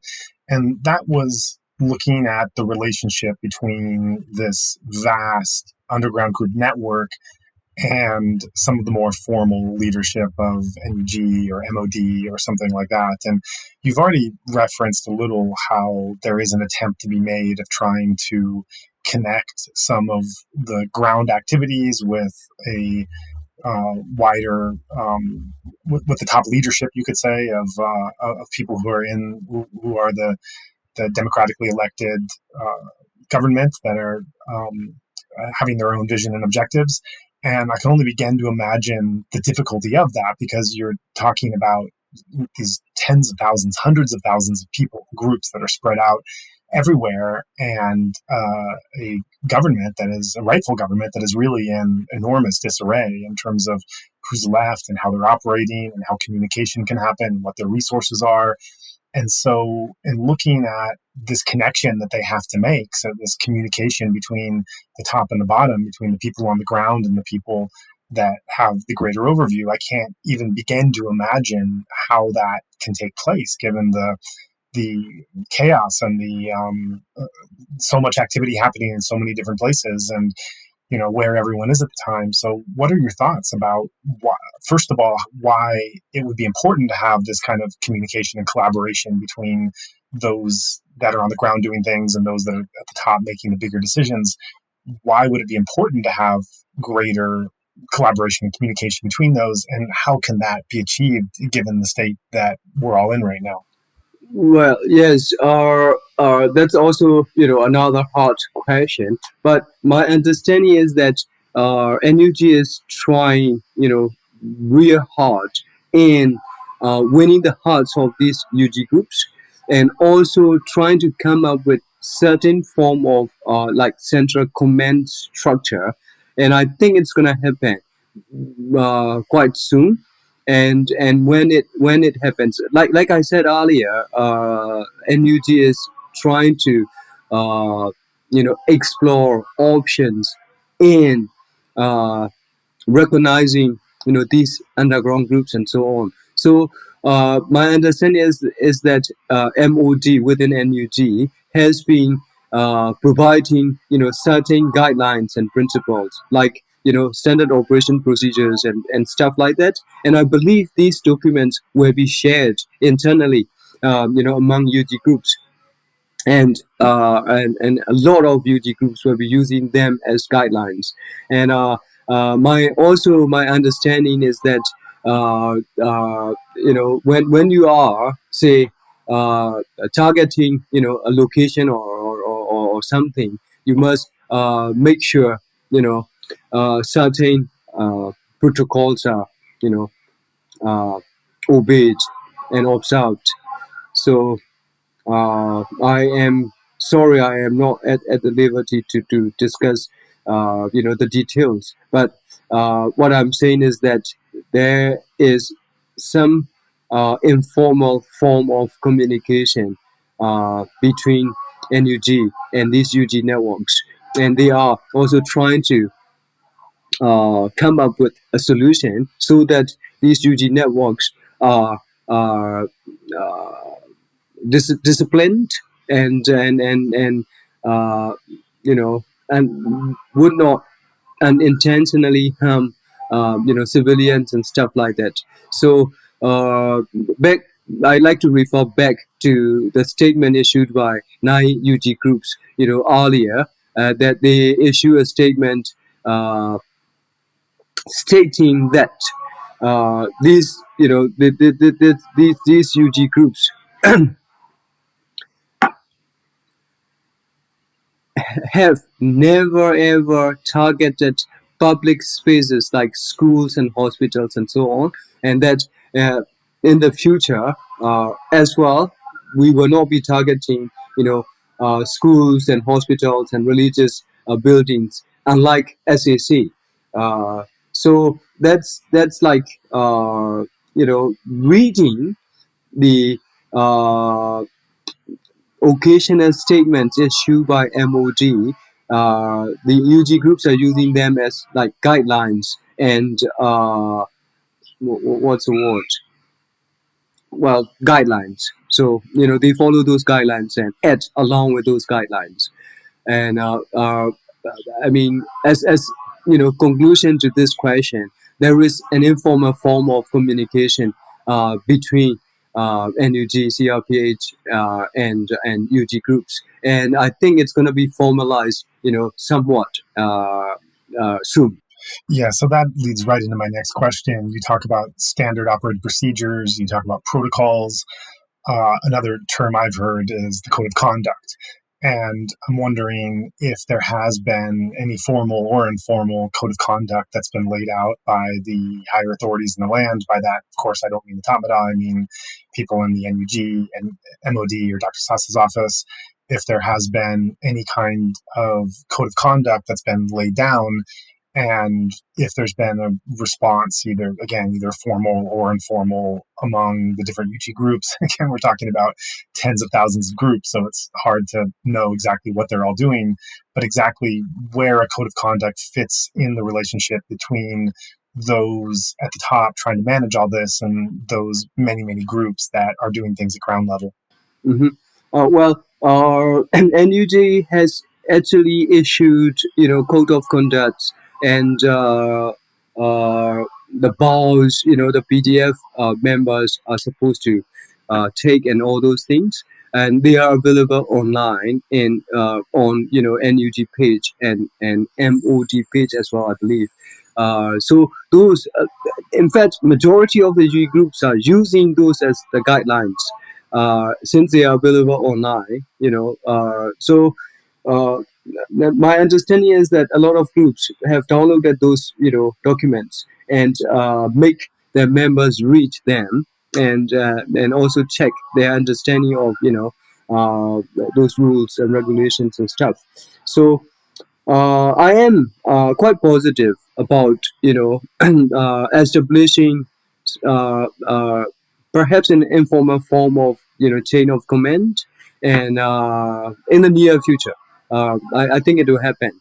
And that was looking at the relationship between this vast underground group network and some of the more formal leadership of NUG or MOD or something like that. And you've already referenced a little how there is an attempt to be made of trying to connect some of the ground activities with a wider, with the top leadership, you could say, of people who are who are the democratically elected government that are having their own vision and objectives. And I can only begin to imagine the difficulty of that, because you're talking about these tens of thousands, hundreds of thousands of people, groups that are spread out everywhere, and a government that is a rightful government that is really in enormous disarray in terms of who's left and how they're operating and how communication can happen, what their resources are. And so, in looking at this connection that they have to make, so this communication between the top and the bottom, between the people on the ground and the people that have the greater overview, I can't even begin to imagine how that can take place, given the chaos and the so much activity happening in so many different places. And where everyone is at the time. So what are your thoughts about, first of all, why it would be important to have this kind of communication and collaboration between those that are on the ground doing things and those that are at the top making the bigger decisions? Why would it be important to have greater collaboration and communication between those, and how can that be achieved given the state that we're all in right now? Well, yes, that's also another hard question. But my understanding is that NUG is trying real hard in winning the hearts of these UG groups, and also trying to come up with certain form of like central command structure. And I think it's gonna happen quite soon. And when it happens, like I said earlier, NUG is trying to explore options in uh, recognizing these underground groups and so on. So my understanding is that MOD within NUG has been providing certain guidelines and principles, like standard operation procedures and stuff like that. And I believe these documents will be shared internally among UG groups, and a lot of UG groups will be using them as guidelines. And my understanding is that when you are, say, targeting a location or something, you must make sure certain protocols are you know obeyed and observed. So I am sorry, I am not at the liberty to discuss, the details. But what I'm saying is that there is some informal form of communication between NUG and these UG networks, and they are also trying to come up with a solution so that these UG networks are disciplined and uh, and would not unintentionally harm civilians and stuff like that. So back, I like to refer back to the statement issued by 9 UG groups earlier, that they issue a statement stating that these these UG groups have never ever targeted public spaces like schools and hospitals and so on, and that in the future as well, we will not be targeting schools and hospitals and religious buildings, unlike SAC. Uh, so that's like reading the occasional statements issued by MOD. The UG groups are using them as like guidelines and what's the word? Well, guidelines. So they follow those guidelines and act along with those guidelines. And I mean, as conclusion to this question, there is an informal form of communication between NUG, CRPH, and UG groups, and I think it's going to be formalized, somewhat soon. Yeah, so that leads right into my next question. You talk about standard operating procedures, you talk about protocols. Another term I've heard is the code of conduct. And I'm wondering if there has been any formal or informal code of conduct that's been laid out by the higher authorities in the land. By that, of course, I don't mean the Tamada, I mean people in the NUG and MOD or Dr. Sasa's office. If there has been any kind of code of conduct that's been laid down, and if there's been a response, either formal or informal, among the different UG groups. Again, we're talking about tens of thousands of groups, so it's hard to know exactly what they're all doing, but exactly where a code of conduct fits in the relationship between those at the top trying to manage all this and those many, many groups that are doing things at ground level. Mm-hmm. Well, NUG has actually issued, code of conduct and the balls, the PDF members are supposed to take and all those things, and they are available online in on NUG page and MOD page as well, I believe. So those, in fact, majority of the G groups are using those as the guidelines since they are available online. So uh, my understanding is that a lot of groups have downloaded those documents and make their members read them and also check their understanding of uh, those rules and regulations and stuff. So I am quite positive about establishing uh, perhaps an informal form of chain of command, and in the near future, I think it will happen,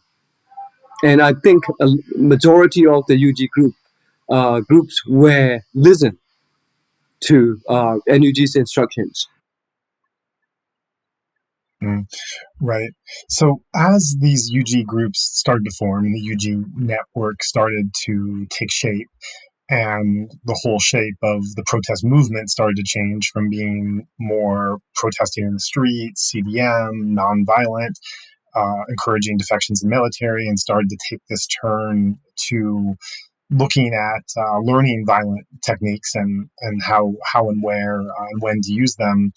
and I think a majority of the UG groups will listen to NUG's instructions. Right. So as these UG groups started to form and the UG network started to take shape, and the whole shape of the protest movement started to change from being more protesting in the streets, CDM, nonviolent, encouraging defections in military, and started to take this turn to looking at learning violent techniques and how and where and when to use them.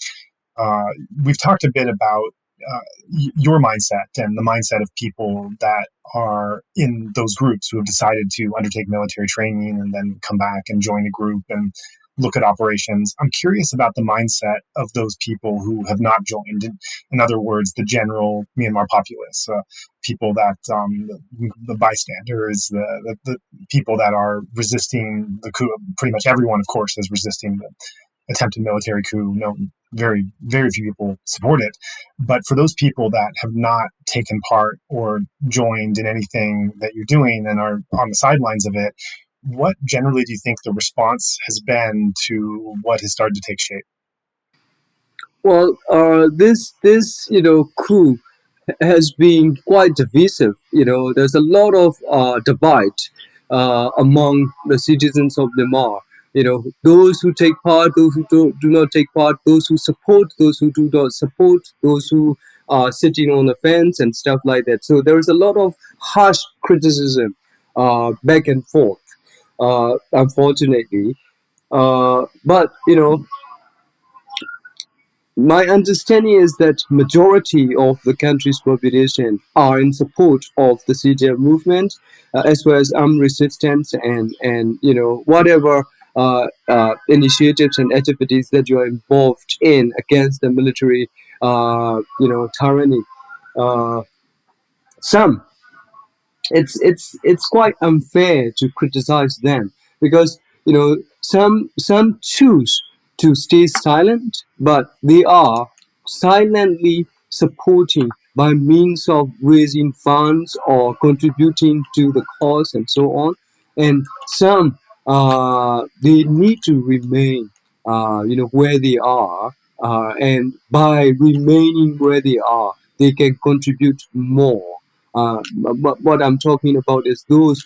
uh, we've talked a bit about your mindset and the mindset of people that are in those groups who have decided to undertake military training and then come back and join a group and look at operations. I'm curious about the mindset of those people who have not joined. In other words, the general Myanmar populace, people that the bystanders, the people that are resisting the coup. Pretty much everyone, of course, is resisting the attempted military coup. No, very, very few people support it. But for those people that have not taken part or joined in anything that you're doing and are on the sidelines of it, what generally do you think the response has been to what has started to take shape? Well, this coup has been quite divisive. There's a lot of debate among the citizens of Myanmar. Those who take part, those who do not take part, those who support, those who do not support, those who are sitting on the fence and stuff like that. So there is a lot of harsh criticism back and forth, unfortunately. But my understanding is that majority of the country's population are in support of the CDF movement, as well as armed resistance and whatever initiatives and activities that you are involved in against the military tyranny. Uh, some it's quite unfair to criticize them because some choose to stay silent, but they are silently supporting by means of raising funds or contributing to the cause and so on. And some they need to remain where they are, and by remaining where they are they can contribute more. But what I'm talking about is those,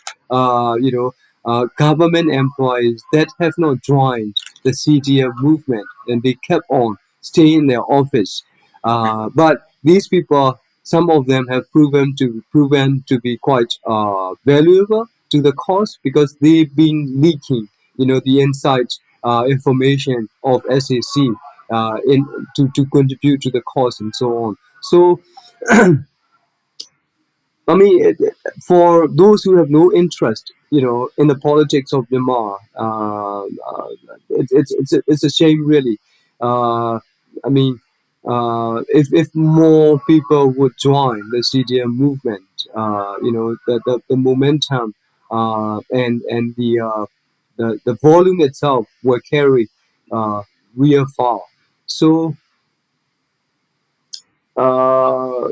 government employees that have not joined the CDF movement and they kept on staying in their office. But these people, some of them have proven to be quite valuable to the cause because they've been leaking, the inside information of SAC in to contribute to the cause and so on. So I mean, for those who have no interest, in the politics of Myanmar, it's a shame, really. Uh, I mean, if more people would join the CDM movement, the momentum and the volume itself will carry real far. So uh,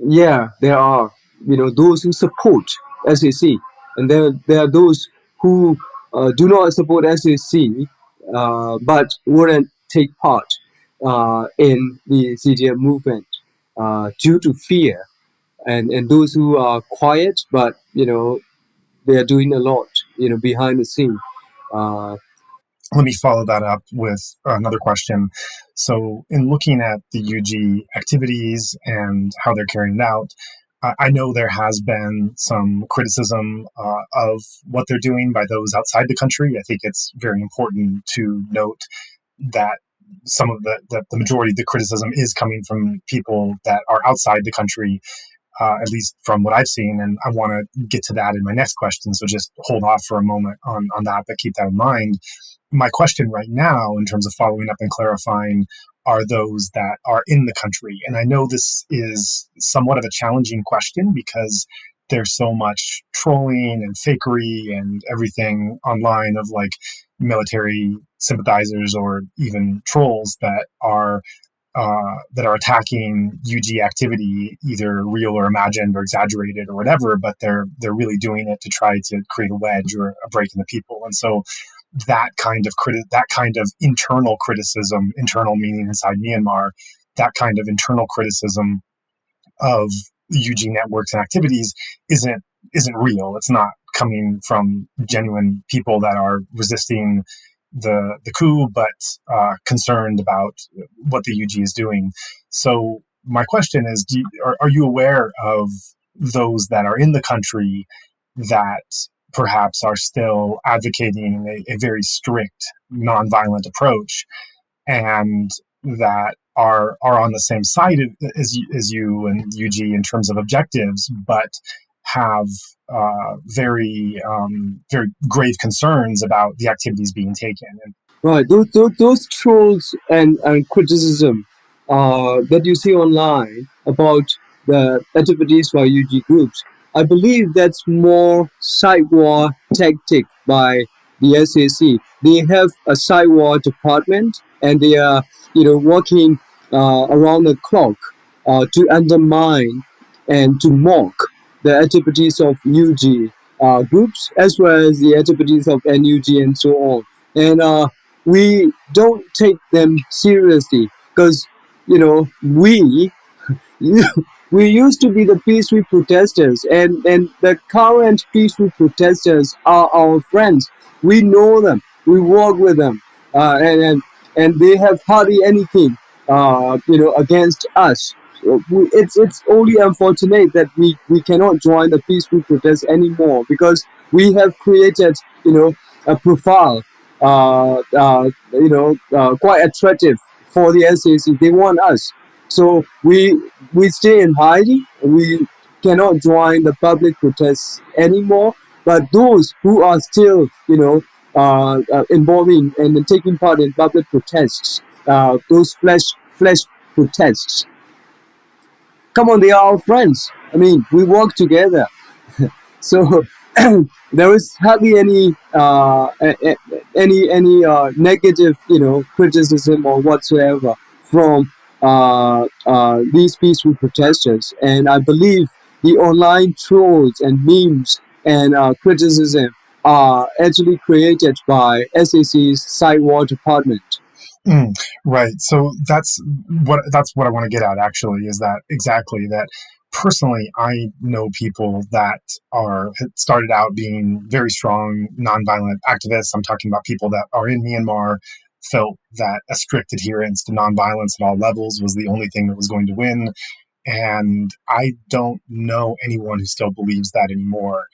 yeah, there are those who support SAC, and there are those who do not support SAC, but wouldn't take part in the CDM movement due to fear. and those who are quiet, but they are doing a lot, behind the scene. Uh, Let me follow that up with another question. So, in looking at the UG activities and how they're carried out, I know there has been some criticism of what they're doing by those outside the country. I think it's very important to note that some of the majority of the criticism is coming from people that are outside the country, at least from what I've seen. And I want to get to that in my next question. So just hold off for a moment on that, but keep that in mind. My question right now, in terms of following up and clarifying, are those that are in the country. And I know this is somewhat of a challenging question because there's so much trolling and fakery and everything online of like military sympathizers or even trolls that are attacking UG activity, either real or imagined or exaggerated or whatever, but they're really doing it to try to create a wedge or a break in the people. And so that kind of internal criticism, internal meaning inside Myanmar, that kind of internal criticism of UG networks and activities isn't real. It's not coming from genuine people that are resisting the coup, but concerned about what the UG is doing. So my question is, are you aware of those that are in the country that perhaps are still advocating a very strict nonviolent approach and that are on the same side as you and UG in terms of objectives, but have very grave concerns about the activities being taken? right, those trolls and criticism that you see online about the activities by UG groups, I believe that's more sidewar tactic by the SAC. They have a sidewar department, and they are working around the clock to undermine and to mock the activities of UG groups as well as the activities of NUG and so on. And we don't take them seriously because we we used to be the peaceful protesters, and the current peaceful protesters are our friends. We know them, we work with them, and they have hardly anything against us. So it's only unfortunate that we cannot join the peaceful protest anymore because we have created a profile quite attractive for the SAC. They want us, so we stay in hiding. We cannot join the public protests anymore. But those who are still involving and taking part in public protests, those flash protests, come on, they are our friends. I mean, we work together. So there is hardly any negative criticism or whatsoever from these peaceful protesters, and I believe the online trolls and memes and criticism are actually created by SAC's sidewall department. Right. So that's what I want to get at, actually, is that exactly that. Personally, I know people that started out being very strong nonviolent activists. I'm talking about people that are in Myanmar, felt that a strict adherence to nonviolence at all levels was the only thing that was going to win. And I don't know anyone who still believes that anymore.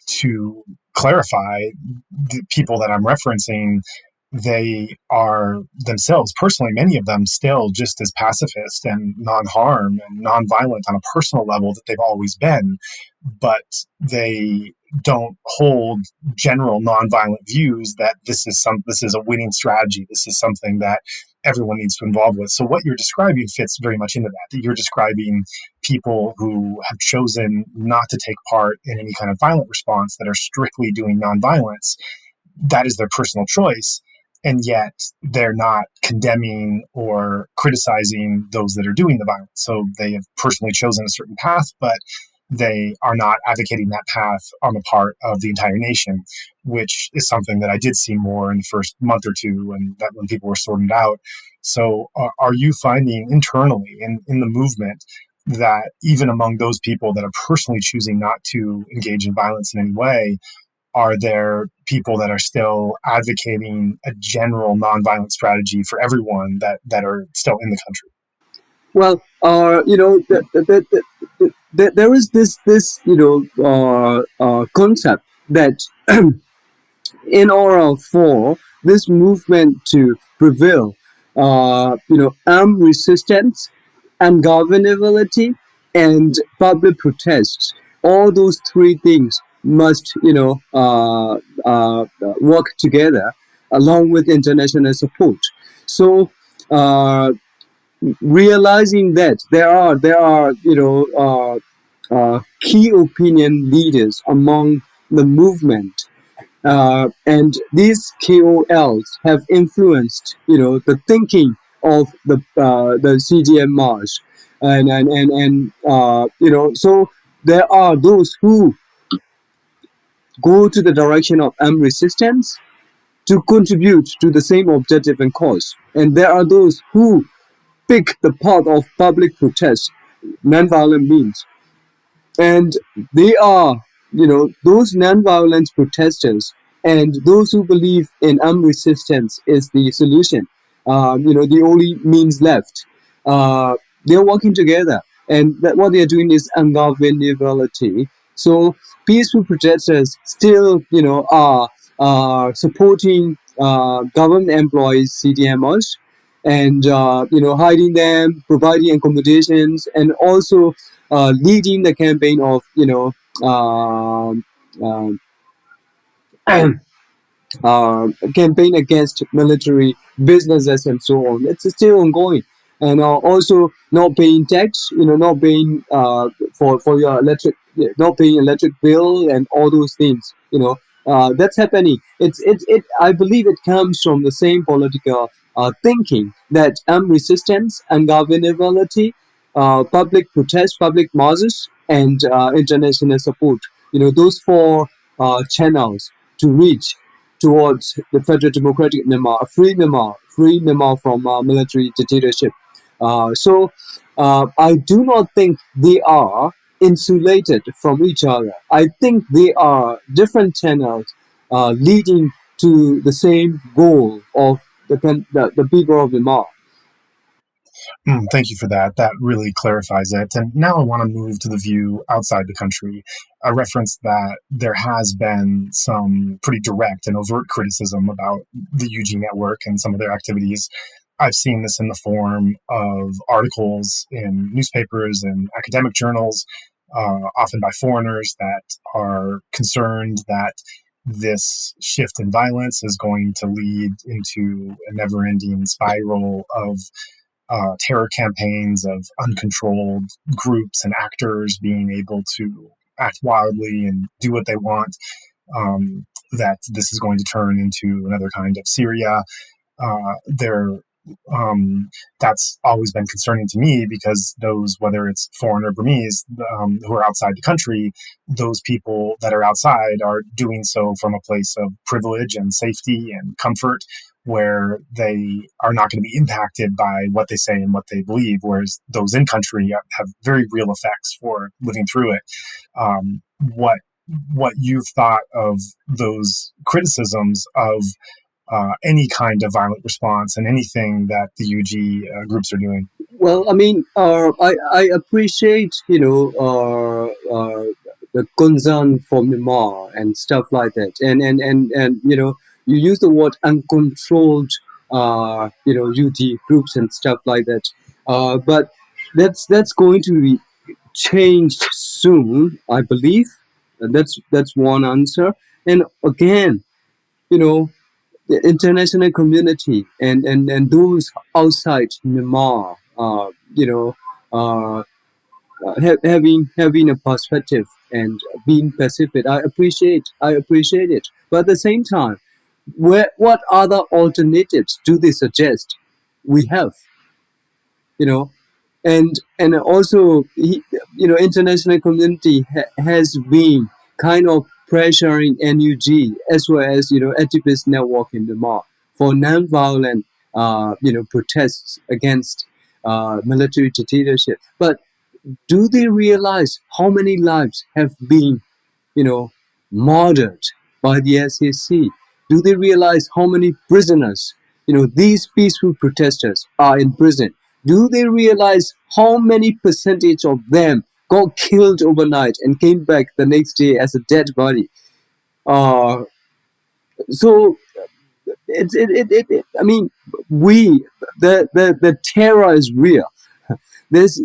To clarify, the people that I'm referencing, they are themselves, personally, many of them still just as pacifist and non-harm and non-violent on a personal level that they've always been, but they don't hold general non-violent views that this is a winning strategy. This is something that everyone needs to involve with. So what you're describing fits very much into that you're describing people who have chosen not to take part in any kind of violent response, that are strictly doing non-violence. That is their personal choice. And yet they're not condemning or criticizing those that are doing the violence. So they have personally chosen a certain path, but they are not advocating that path on the part of the entire nation, which is something that I did see more in the first month or two, and that when people were sorting it out. So are you finding internally in the movement that even among those people that are personally choosing not to engage in violence in any way, are there people that are still advocating a general nonviolent strategy for everyone that are still in the country? Well, there is this concept that in order for this movement to prevail, armed resistance, ungovernability, and public protests, all those three things must, work together along with international support. So, realizing that there are key opinion leaders among the movement, and these KOLs have influenced, the thinking of the CDM march, and so there are those who go to the direction of armed resistance to contribute to the same objective and cause, and there are those who pick the path of public protest, nonviolent means. And they are, those nonviolent protesters and those who believe in armed resistance is the solution, the only means left. They're working together, and what they're doing is ungovernability. So peaceful protesters still, are supporting government employees, CDMers, and hiding them, providing accommodations, and also leading the campaign of um, um, campaign against military businesses and so on. It's still ongoing, and also not paying tax, not paying for your electric, not paying electric bill and all those things. That's happening. I believe it comes from the same political thinking that armed resistance, ungovernability, public protest, public marches, and international support. Those four channels to reach towards the Federal Democratic Myanmar, free Myanmar from military dictatorship. I do not think they are insulated from each other. I think they are different channels leading to the same goal of the people of Myanmar. Thank you for that. That really clarifies it. And now I want to move to the view outside the country. I referenced that there has been some pretty direct and overt criticism about the UG network and some of their activities. I've seen this in the form of articles in newspapers and academic journals, often by foreigners that are concerned that this shift in violence is going to lead into a never-ending spiral of terror campaigns, of uncontrolled groups and actors being able to act wildly and do what they want, that this is going to turn into another kind of Syria. There That's always been concerning to me, because those, whether it's foreign or Burmese, who are outside the country, those people that are outside are doing so from a place of privilege and safety and comfort, where they are not going to be impacted by what they say and what they believe, whereas those in country have very real effects for living through it. What you've thought of those criticisms of any kind of violent response and anything that the UG groups are doing? Well, I mean, I appreciate, the concern for Myanmar and stuff like that, and you use the word uncontrolled, UT groups and stuff like that, but that's going to be changed soon, I believe. And that's one answer. And again, the international community and those outside Myanmar, having a perspective and being pacific. I appreciate it. But at the same time, what other alternatives do they suggest we have? You know, and also international community has been kind of pressuring NUG as well as activist network in Myanmar for non-violent protests against military dictatorship. But do they realize how many lives have been, murdered by the SAC? Do they realize how many prisoners, these peaceful protesters are in prison? Do they realize how many percentage of them got killed overnight and came back the next day as a dead body? Uh, so I mean, the terror is real. There's,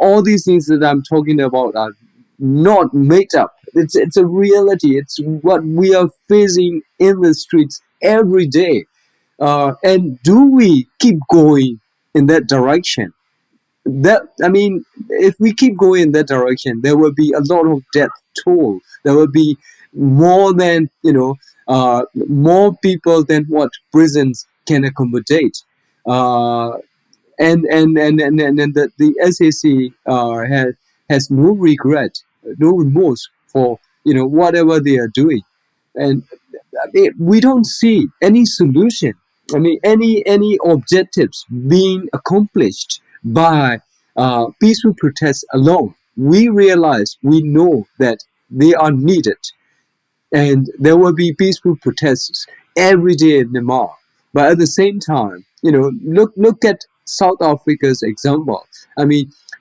all these things that I'm talking about are not made up. It's a reality. It's what we are facing in the streets every day. And do we keep going in that direction? If we keep going in that direction, there will be a lot of death toll. There will be more than, more people than what prisons can accommodate. Uh, and the SAC has no regret, no remorse for, whatever they are doing. And we don't see any solution. Any objectives being accomplished by peaceful protests alone. We know that they are needed, and there will be peaceful protests every day in Myanmar. But at the same time, look at South Africa's example.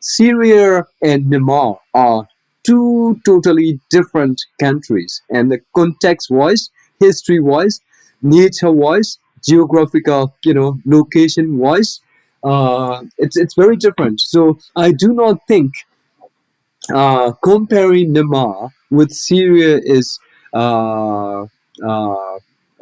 Syria and Myanmar are two totally different countries, and the context-wise, history-wise, nature-wise, geographical, location-wise, it's very different. So I do not think comparing Myanmar with Syria is uh, uh,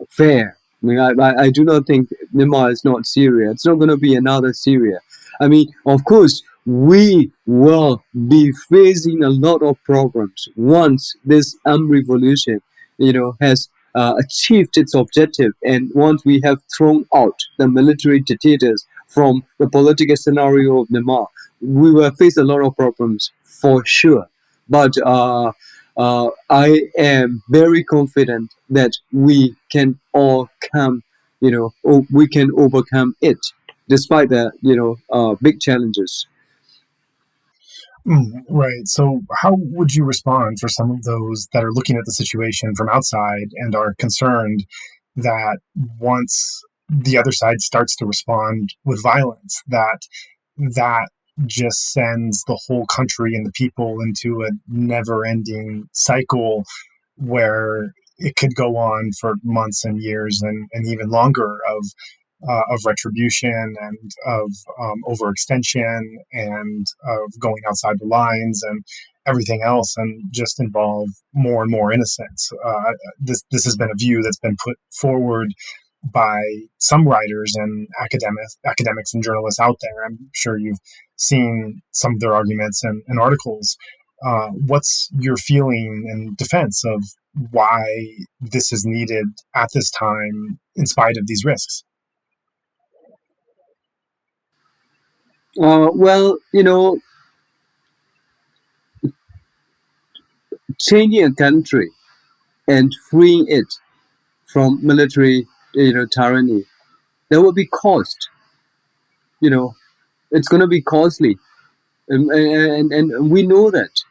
fair. I do not think Myanmar is not Syria. It's not going to be another Syria. Of course, we will be facing a lot of problems once this revolution, has achieved its objective, and once we have thrown out the military dictators from the political scenario of Myanmar, we will face a lot of problems for sure. But I am very confident that we can all come, we can overcome it, despite the big challenges. Right. So, how would you respond for some of those that are looking at the situation from outside and are concerned that once the other side starts to respond with violence, that just sends the whole country and the people into a never-ending cycle where it could go on for months and years and even longer of retribution and of overextension and of going outside the lines and everything else, and just involve more and more innocents. This has been a view that's been put forward by some writers and academics and journalists out there. I'm sure you've seen some of their arguments and articles. What's your feeling in defense of why this is needed at this time in spite of these risks? Well, changing a country and freeing it from military, tyranny, there will be cost. It's going to be costly, and we know that.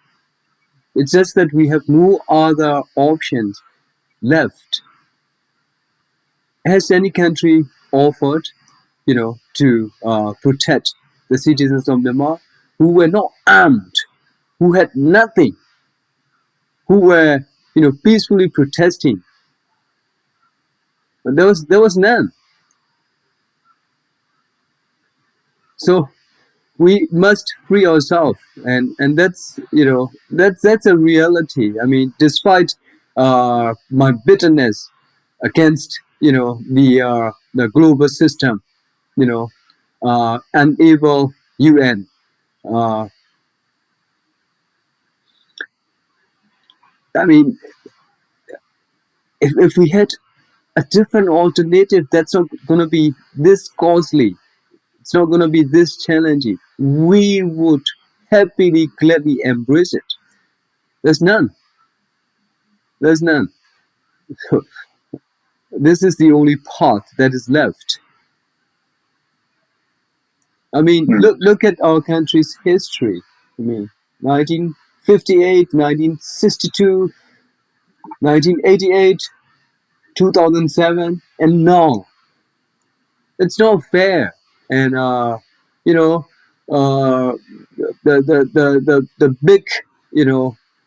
It's just that we have no other options left. Has any country offered, to protect the citizens of Myanmar who were not armed, who had nothing, who were, peacefully protesting? But there was none. So we must free ourselves, and that's a reality. Despite my bitterness against the global system, an evil UN. Uh, I mean, if we had a different alternative, that's not going to be this costly. It's not going to be this challenging. We would happily, gladly embrace it. There's none. There's none. This is the only path that is left. Look at our country's history. I mean, 1958, 1962, 1988, 2007, and now. It's not fair. And you know, uh, the big,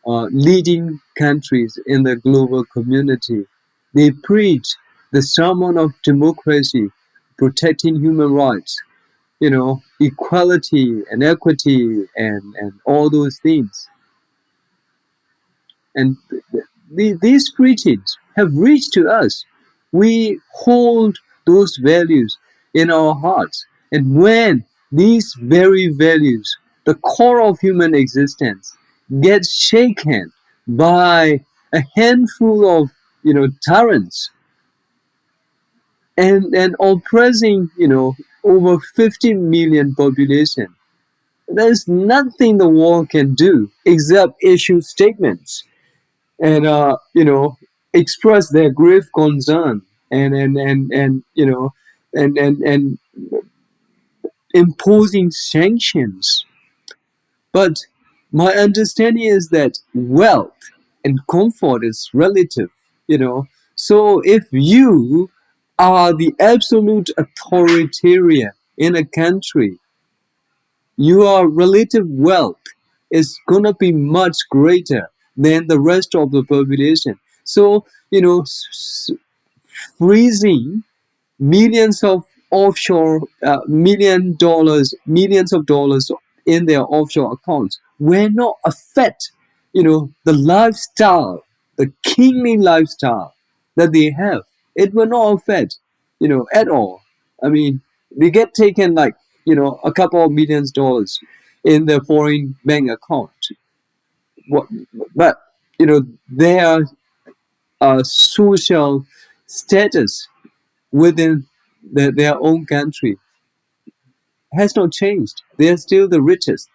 leading countries in the global community, they preach the sermon of democracy, protecting human rights, equality and equity and all those things. And these preachings have reached to us. We hold those values in our hearts. And when these very values, the core of human existence, gets shaken by a handful of tyrants and oppressing over 50 million population, there's nothing the world can do except issue statements and express their grave concern and imposing sanctions. But my understanding is that wealth and comfort is relative, so if you are the absolute authoritarian in a country, your relative wealth is gonna be much greater than the rest of the population. So freezing millions of offshore millions of dollars in their offshore accounts will not affect the lifestyle, the kingly lifestyle that they have. It will not affect at all. I mean, they get taken like a couple of millions dollars in their foreign bank account. What, but their social status within their own country has not changed. They're still the richest.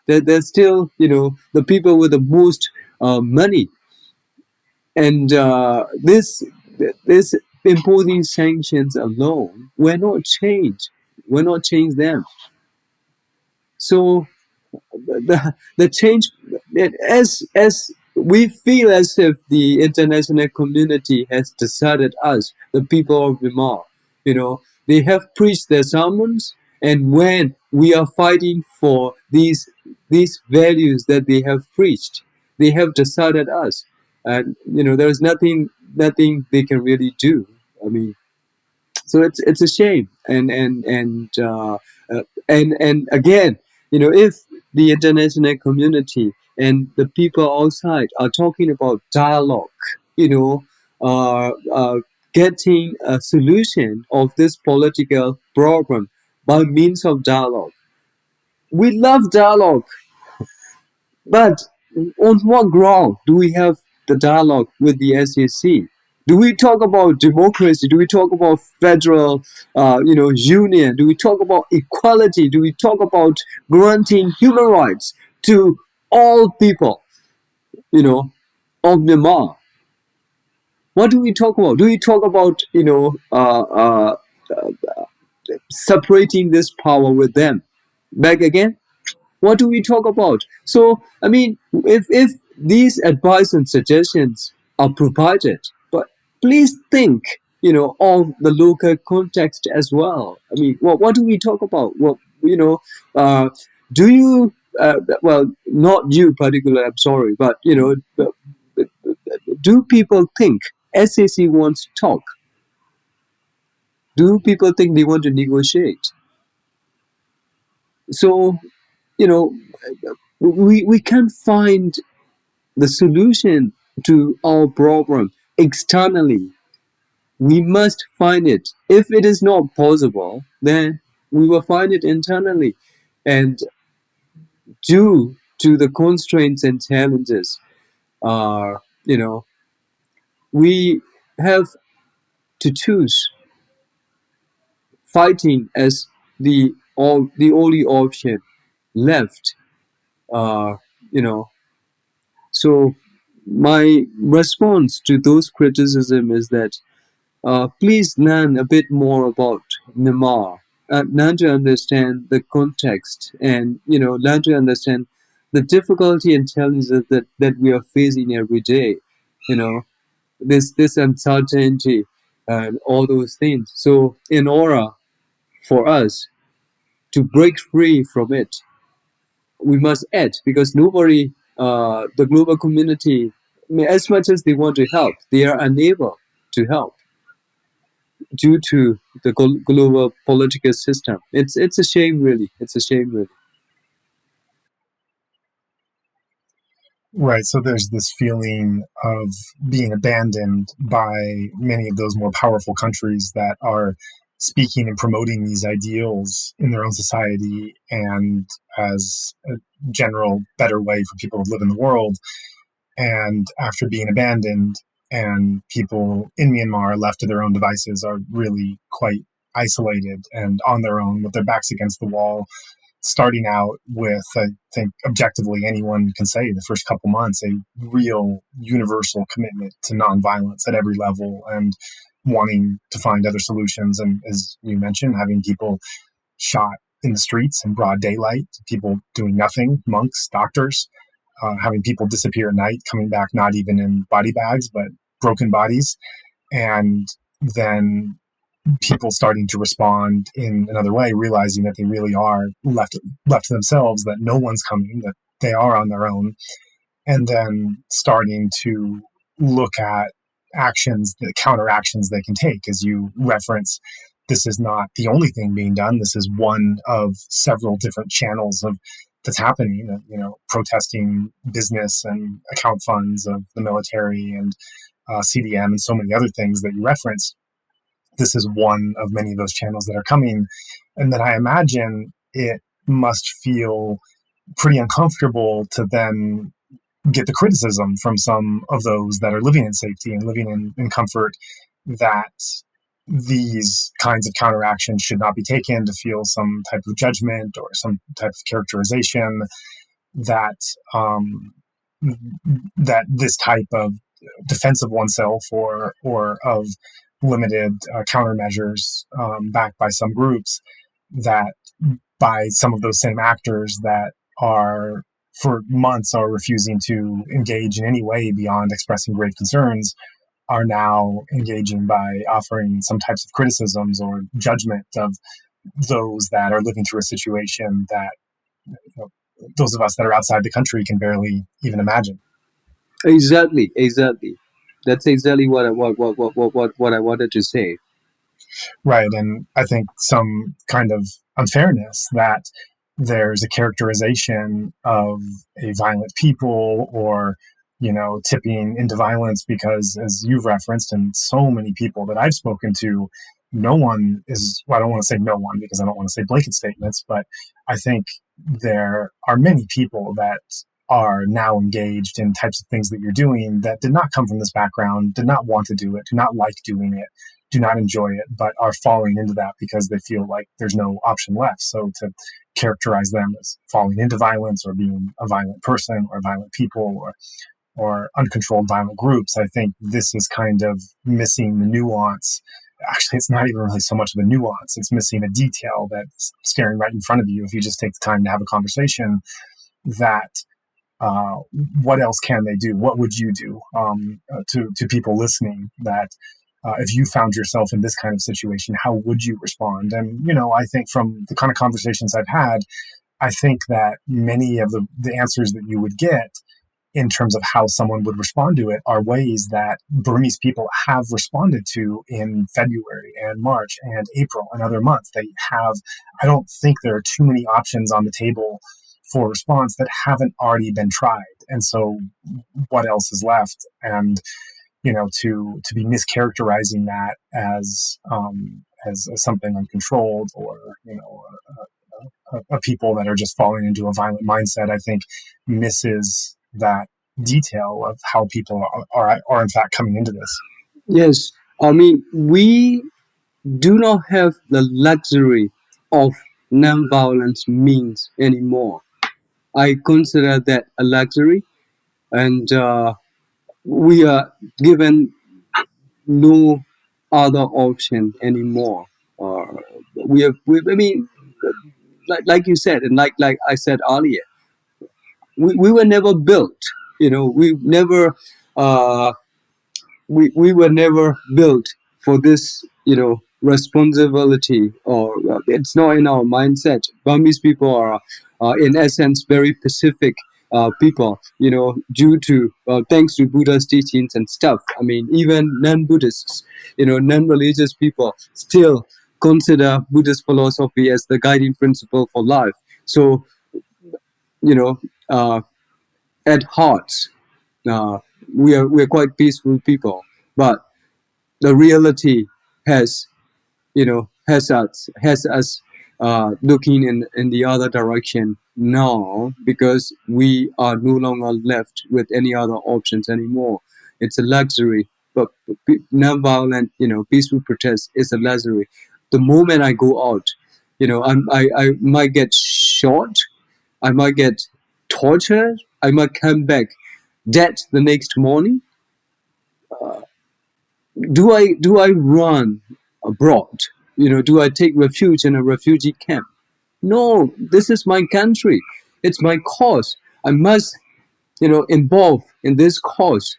They're still, the people with the most money. And this imposing sanctions alone will not change. Will not change them. So the change, as we feel as if the international community has deserted us, the people of Myanmar. They have preached their sermons, and when we are fighting for these values that they have preached, they have deserted us, and there is nothing they can really do. I mean, so it's a shame. And again, if the international community and the people outside are talking about dialogue, getting a solution of this political problem by means of dialogue. We love dialogue, but on what ground do we have the dialogue with the SAC? Do we talk about democracy? Do we talk about federal, union? Do we talk about equality? Do we talk about granting human rights to all people, of Myanmar? What do we talk about? Do we talk about, separating this power with them? Back again? What do we talk about? So, I mean, if these advice and suggestions are provided, but please think, of the local context as well. I mean, what do we talk about? Well, do you, well, not you particularly, I'm sorry, but, do people think SAC wants to talk? Do people think they want to negotiate? So, you know, we can't find the solution to our problem externally. We must find it. If it is not possible, then we will find it internally. And due to the constraints and challenges, we have to choose fighting as the only option left. Uh, you know, so my response to those criticism is that please learn a bit more about Myanmar. Learn to understand the context, and learn to understand the difficulty and challenges that we are facing every day, this uncertainty and all those things. So in order for us to break free from it, we must act, because nobody, the global community, as much as they want to help, they are unable to help due to the global political system. It's a shame, really. It's a shame, really. Right. So there's this feeling of being abandoned by many of those more powerful countries that are speaking and promoting these ideals in their own society and as a general better way for people to live in the world. And after being abandoned, and people in Myanmar left to their own devices are really quite isolated and on their own with their backs against the wall, starting out with, I think objectively anyone can say the first couple months, a real universal commitment to nonviolence at every level and wanting to find other solutions. And as you mentioned, having people shot in the streets in broad daylight, people doing nothing, monks, doctors, having people disappear at night, coming back not even in body bags, but broken bodies. And then people starting to respond in another way, realizing that they really are left to themselves, that no one's coming, that they are on their own, and then starting to look at actions, the counteractions they can take. As you reference, this is not the only thing being done. This is one of several different channels of that's happening. Protesting business and account funds of the military and CDM and so many other things that you referenced. This is one of many of those channels that are coming. And then I imagine it must feel pretty uncomfortable to then get the criticism from some of those that are living in safety and living in comfort, that these kinds of counteractions should not be taken, to feel some type of judgment or some type of characterization, that that this type of defense of oneself or of limited countermeasures backed by some groups, that by some of those same actors that are for months are refusing to engage in any way beyond expressing grave concerns, are now engaging by offering some types of criticisms or judgment of those that are living through a situation that those of us that are outside the country can barely even imagine. Exactly. That's exactly what I wanted to say. Right. And I think some kind of unfairness that there's a characterization of a violent people or, tipping into violence, because as you've referenced, and so many people that I've spoken to, no one is, well, I don't want to say no one because I don't want to say blanket statements, but I think there are many people that are now engaged in types of things that you're doing that did not come from this background, did not want to do it, do not like doing it, do not enjoy it, but are falling into that because they feel like there's no option left. So to characterize them as falling into violence or being a violent person or violent people or uncontrolled violent groups, I think this is kind of missing the nuance. Actually, it's not even really so much of a nuance. It's missing a detail that's staring right in front of you if you just take the time to have a conversation. That what else can they do? What would you do to people listening? That if you found yourself in this kind of situation, how would you respond? And I think from the kind of conversations I've had, I think that many of the answers that you would get in terms of how someone would respond to it are ways that Burmese people have responded to in February and March and April and other months. They have, I don't think there are too many options on the table for response that haven't already been tried. And so what else is left? And, to be mischaracterizing that as something uncontrolled or, a people that are just falling into a violent mindset, I think misses that detail of how people are in fact coming into this. Yes, I mean, we do not have the luxury of nonviolence means anymore. I consider that a luxury, and we are given no other option anymore. I mean, like you said, and like I said earlier, we were never built. We never we were never built for this, responsibility, or it's not in our mindset. Burmese people are, in essence, very pacific people, due to, thanks to Buddha's teachings and stuff. I mean, even non-Buddhists, non-religious people still consider Buddhist philosophy as the guiding principle for life. So, you know, at heart, uh, we're quite peaceful people, but the reality has has us looking in the other direction now, because we are no longer left with any other options anymore. It's a luxury, but non-violent, peaceful protest is a luxury. The moment I go out, I might get shot, I might get tortured, I might come back dead the next morning. Do I run abroad? Do I take refuge in a refugee camp? No, this is my country. It's my cause. I must, involve in this cause.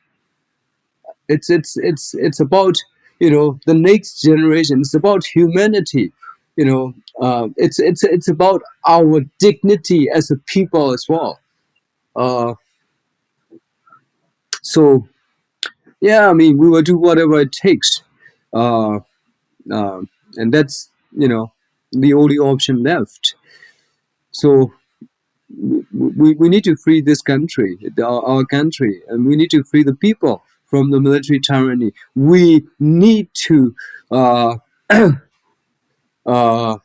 It's about, the next generation. It's about humanity. It's about our dignity as a people as well. Uh, so yeah, I mean, we will do whatever it takes. Uh, and that's, the only option left. So we need to free this country, our country, and we need to free the people from the military tyranny. We need to uh, uh,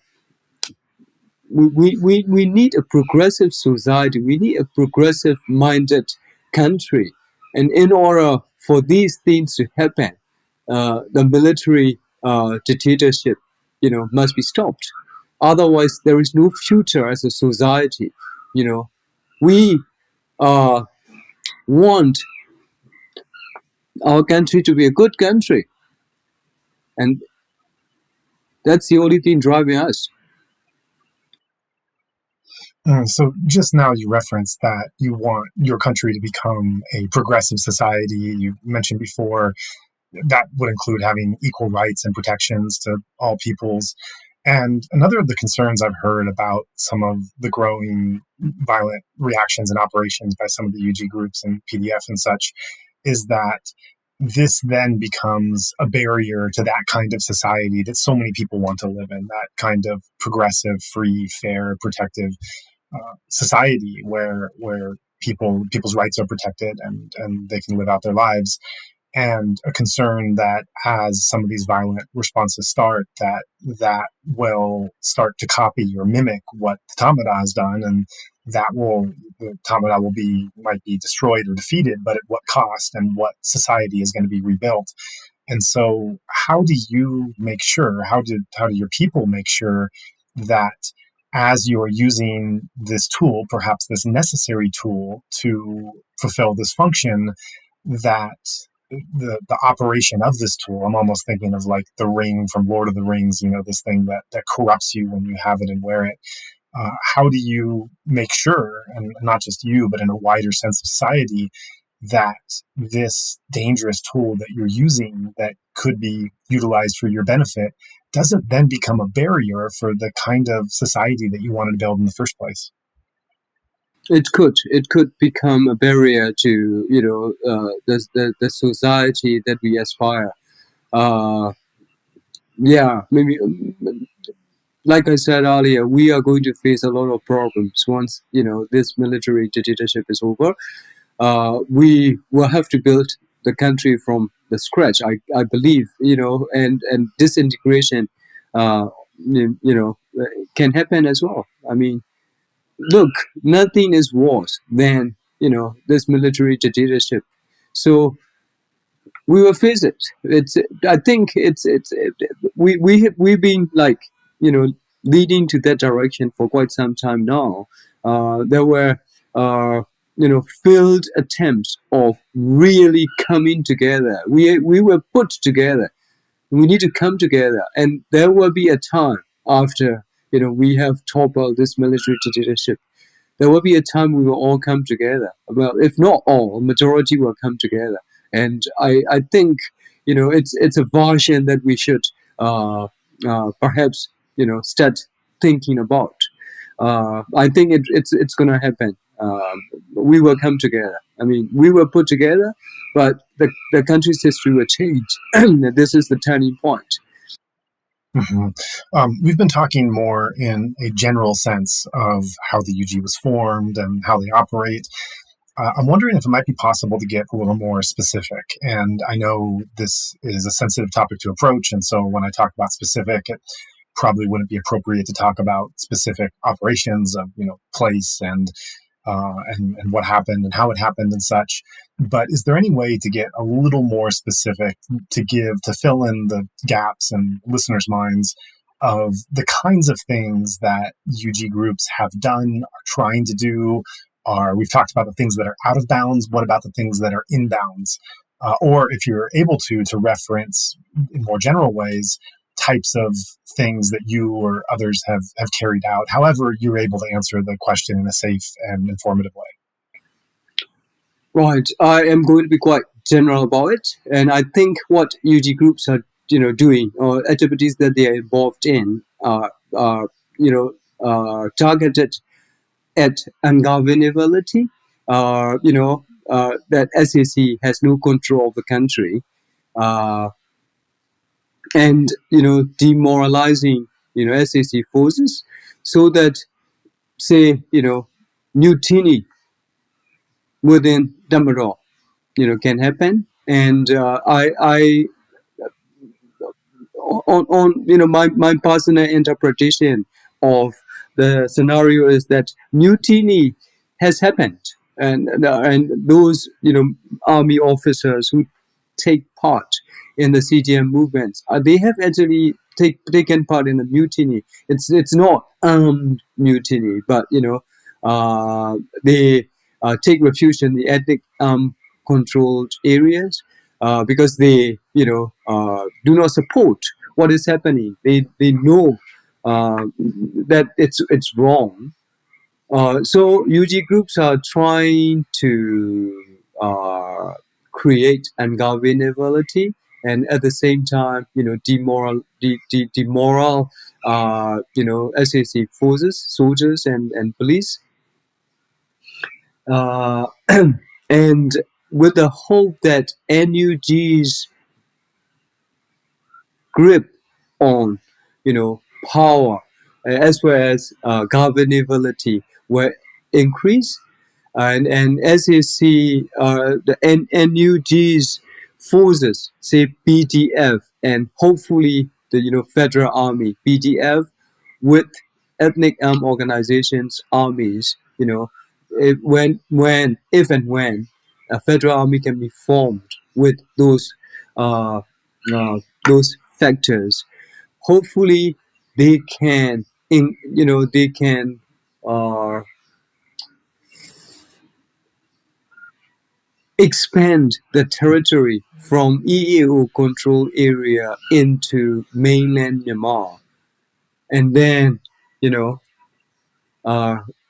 we need a progressive society. We need a progressive minded country, and in order for these things to happen, the military dictatorship, must be stopped. Otherwise, there is no future as a society. We uh, want our country to be a good country, and that's the only thing driving us. So just now you referenced that you want your country to become a progressive society. You mentioned before that would include having equal rights and protections to all peoples. And another of the concerns I've heard about some of the growing violent reactions and operations by some of the UG groups and PDF and such is that this then becomes a barrier to that kind of society that so many people want to live in, that kind of progressive, free, fair, protective society where people's rights are protected and they can live out their lives. And a concern that as some of these violent responses start, that will start to copy or mimic what the Tamada has done, and the Tamada might be destroyed or defeated, but at what cost, and what society is going to be rebuilt. And so how do you make sure, how do your people make sure that as you're using this tool, perhaps this necessary tool to fulfill this function, that the operation of this tool, I'm almost thinking of like the ring from Lord of the Rings, this thing that corrupts you when you have it and wear it. How do you make sure, and not just you, but in a wider sense of society, that this dangerous tool that you're using that could be utilized for your benefit doesn't then become a barrier for the kind of society that you wanted to build in the first place? It could become a barrier to the society that we aspire. Yeah, maybe, like I said earlier, we are going to face a lot of problems once this military dictatorship is over. We will have to build the country from the scratch. I believe, and disintegration, can happen as well. I mean, look, nothing is worse than this military dictatorship. So we will face it. I think we've been like leading to that direction for quite some time now. There were failed attempts of really coming together. We were put together. We need to come together, and there will be a time after we have toppled this military dictatorship. there will be a time we will all come together. Well, if not all, majority will come together. And I think, it's a version that we should perhaps, start thinking about. I think it's going to happen. We will come together. I mean, we were put together, but the country's history will change. This is the turning point. Mhm. We've been talking more in a general sense of how the UG was formed and how they operate. I'm wondering if it might be possible to get a little more specific. And I know this is a sensitive topic to approach, and so when I talk about specific, it probably wouldn't be appropriate to talk about specific operations of place and what happened and how it happened and such. But is there any way to get a little more specific to fill in the gaps in listeners' minds of the kinds of things that UG groups have done, are trying to do? We've talked about the things that are out of bounds. What about the things that are in bounds? Or if you're able to reference in more general ways types of things that you or others have carried out, however you're able to answer the question in a safe and informative way. Right. I am going to be quite general about it. And I think what UG groups are, doing, or activities that they are involved in are targeted at ungovernability, that SAC has no control of the country, and, demoralizing, SAC forces so that, say, mutiny within Damador, can happen. And I on my personal interpretation of the scenario is that mutiny has happened, and those army officers who take part in the CDM movements, they have actually taken part in the mutiny. It's not armed mutiny, but they take refuge in the ethnic controlled areas because they do not support what is happening. They know that it's wrong. So UG groups are trying to create ungovernability, and at the same time, demoral, SAC forces, soldiers, and police, and with the hope that NUG's grip on, power as well as governability will increase, and as you see, the NUG's forces, say BDF, and hopefully the Federal Army, BDF, with ethnic organizations, armies, if and when a Federal Army can be formed with uh, those factors, hopefully they can uh, expand the territory from EAO control area into mainland Myanmar, and then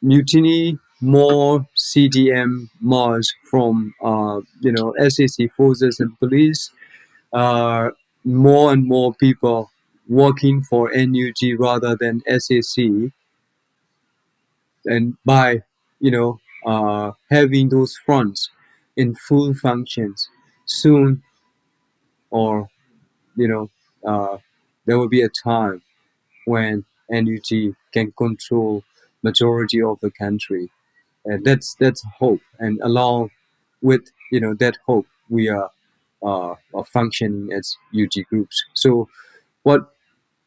mutiny more CDM Mars from SAC forces and police, more and more people working for NUG rather than SAC, and by having those fronts in full functions soon, or you know there will be a time when NUG can control majority of the country, and that's hope. And along with that hope, we are functioning as UG groups. So what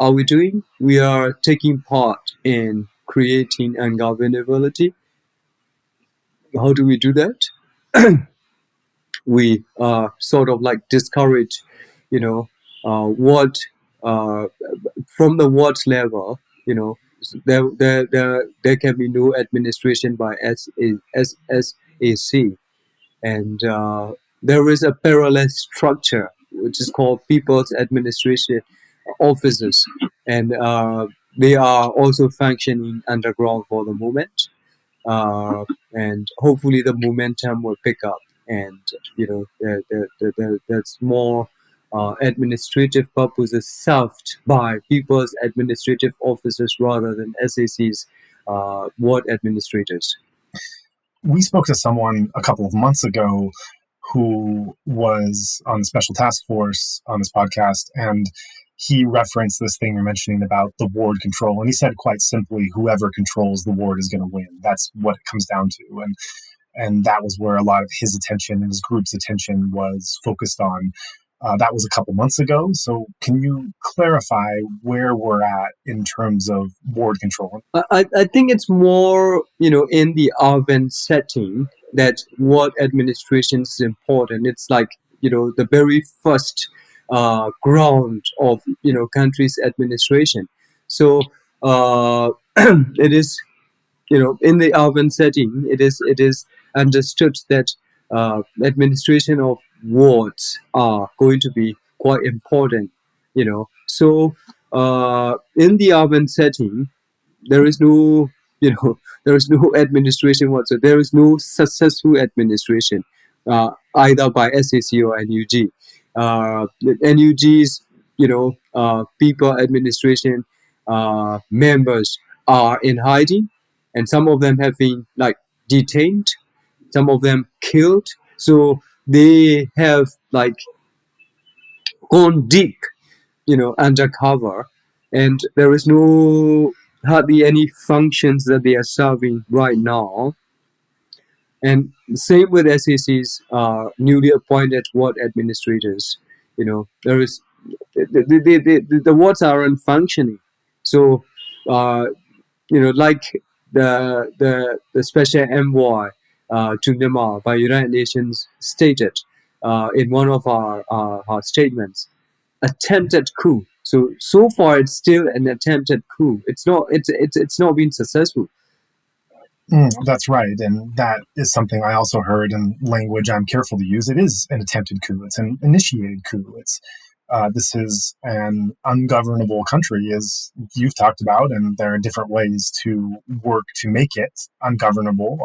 are we doing? We are taking part in creating ungovernability. How do we do that? We sort of like discourage, what from the ward level, there can be no administration by SSAC, and there is a parallel structure which is called People's Administration Offices, and they are also functioning underground for the moment. and hopefully the momentum will pick up, and there's more administrative purposes served by people's administrative officers rather than SAC's ward administrators. We spoke to someone a couple of months ago who was on the special task force on this podcast, and he referenced this thing you're mentioning about the ward control. And he said quite simply, whoever controls the ward is going to win. That's what it comes down to. And that was where a lot of his attention and his group's attention was focused on. That was a couple months ago. So can you clarify where we're at in terms of ward control? I think it's more, in the urban setting that ward administration is important. It's like, the very first ground of, country's administration. So it is, in the urban setting, it is understood that administration of wards are going to be quite important. So in the urban setting, there is no, there is no administration whatsoever. There is no successful administration, either by SAC or NUG. NUG's, people administration members are in hiding, and some of them have been like detained, some of them killed. So they have like gone deep, undercover, and there is no hardly any functions that they are serving right now. And same with SAC's newly appointed ward administrators. There is the wards aren't functioning. So like the special envoy to Myanmar by United Nations stated in one of our statements, attempted coup. So far, it's still an attempted coup. It's not been successful. That's right, and that is something I also heard in language I'm careful to use. It is an attempted coup. It's an initiated coup. This is an ungovernable country, as you've talked about, and there are different ways to work to make it ungovernable.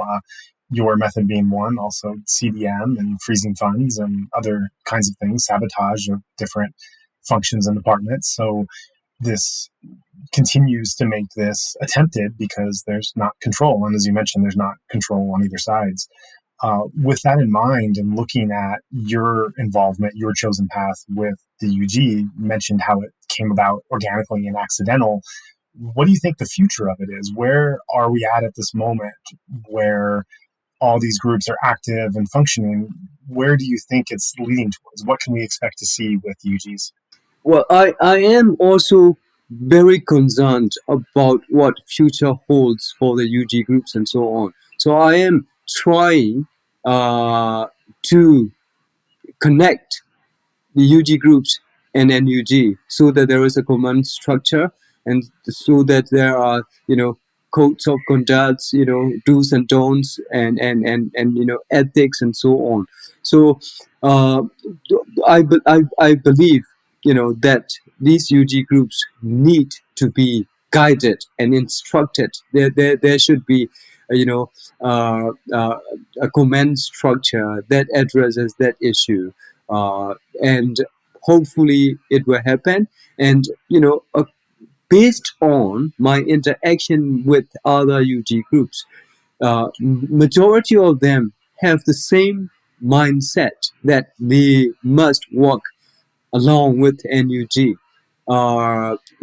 Your method being one, also CDM and freezing funds and other kinds of things, sabotage of different functions and departments. So this continues to make this attempted because there's not control. And as you mentioned, there's not control on either sides. With that in mind, and looking at your involvement, your chosen path with the UG, mentioned how it came about organically and accidental. What do you think the future of it is? Where are we at this moment where all these groups are active and functioning? Where do you think it's leading towards? What can we expect to see with UGs? Well, I am also very concerned about what future holds for the UG groups and so on. So I am trying to connect the UG groups and NUG so that there is a command structure, and so that there are, codes of conduct, do's and don'ts, and ethics and so on. So I believe, that these UG groups need to be guided and instructed. There should be, a command structure that addresses that issue, and hopefully it will happen. And based on my interaction with other UG groups, majority of them have the same mindset that they must work along with NUG.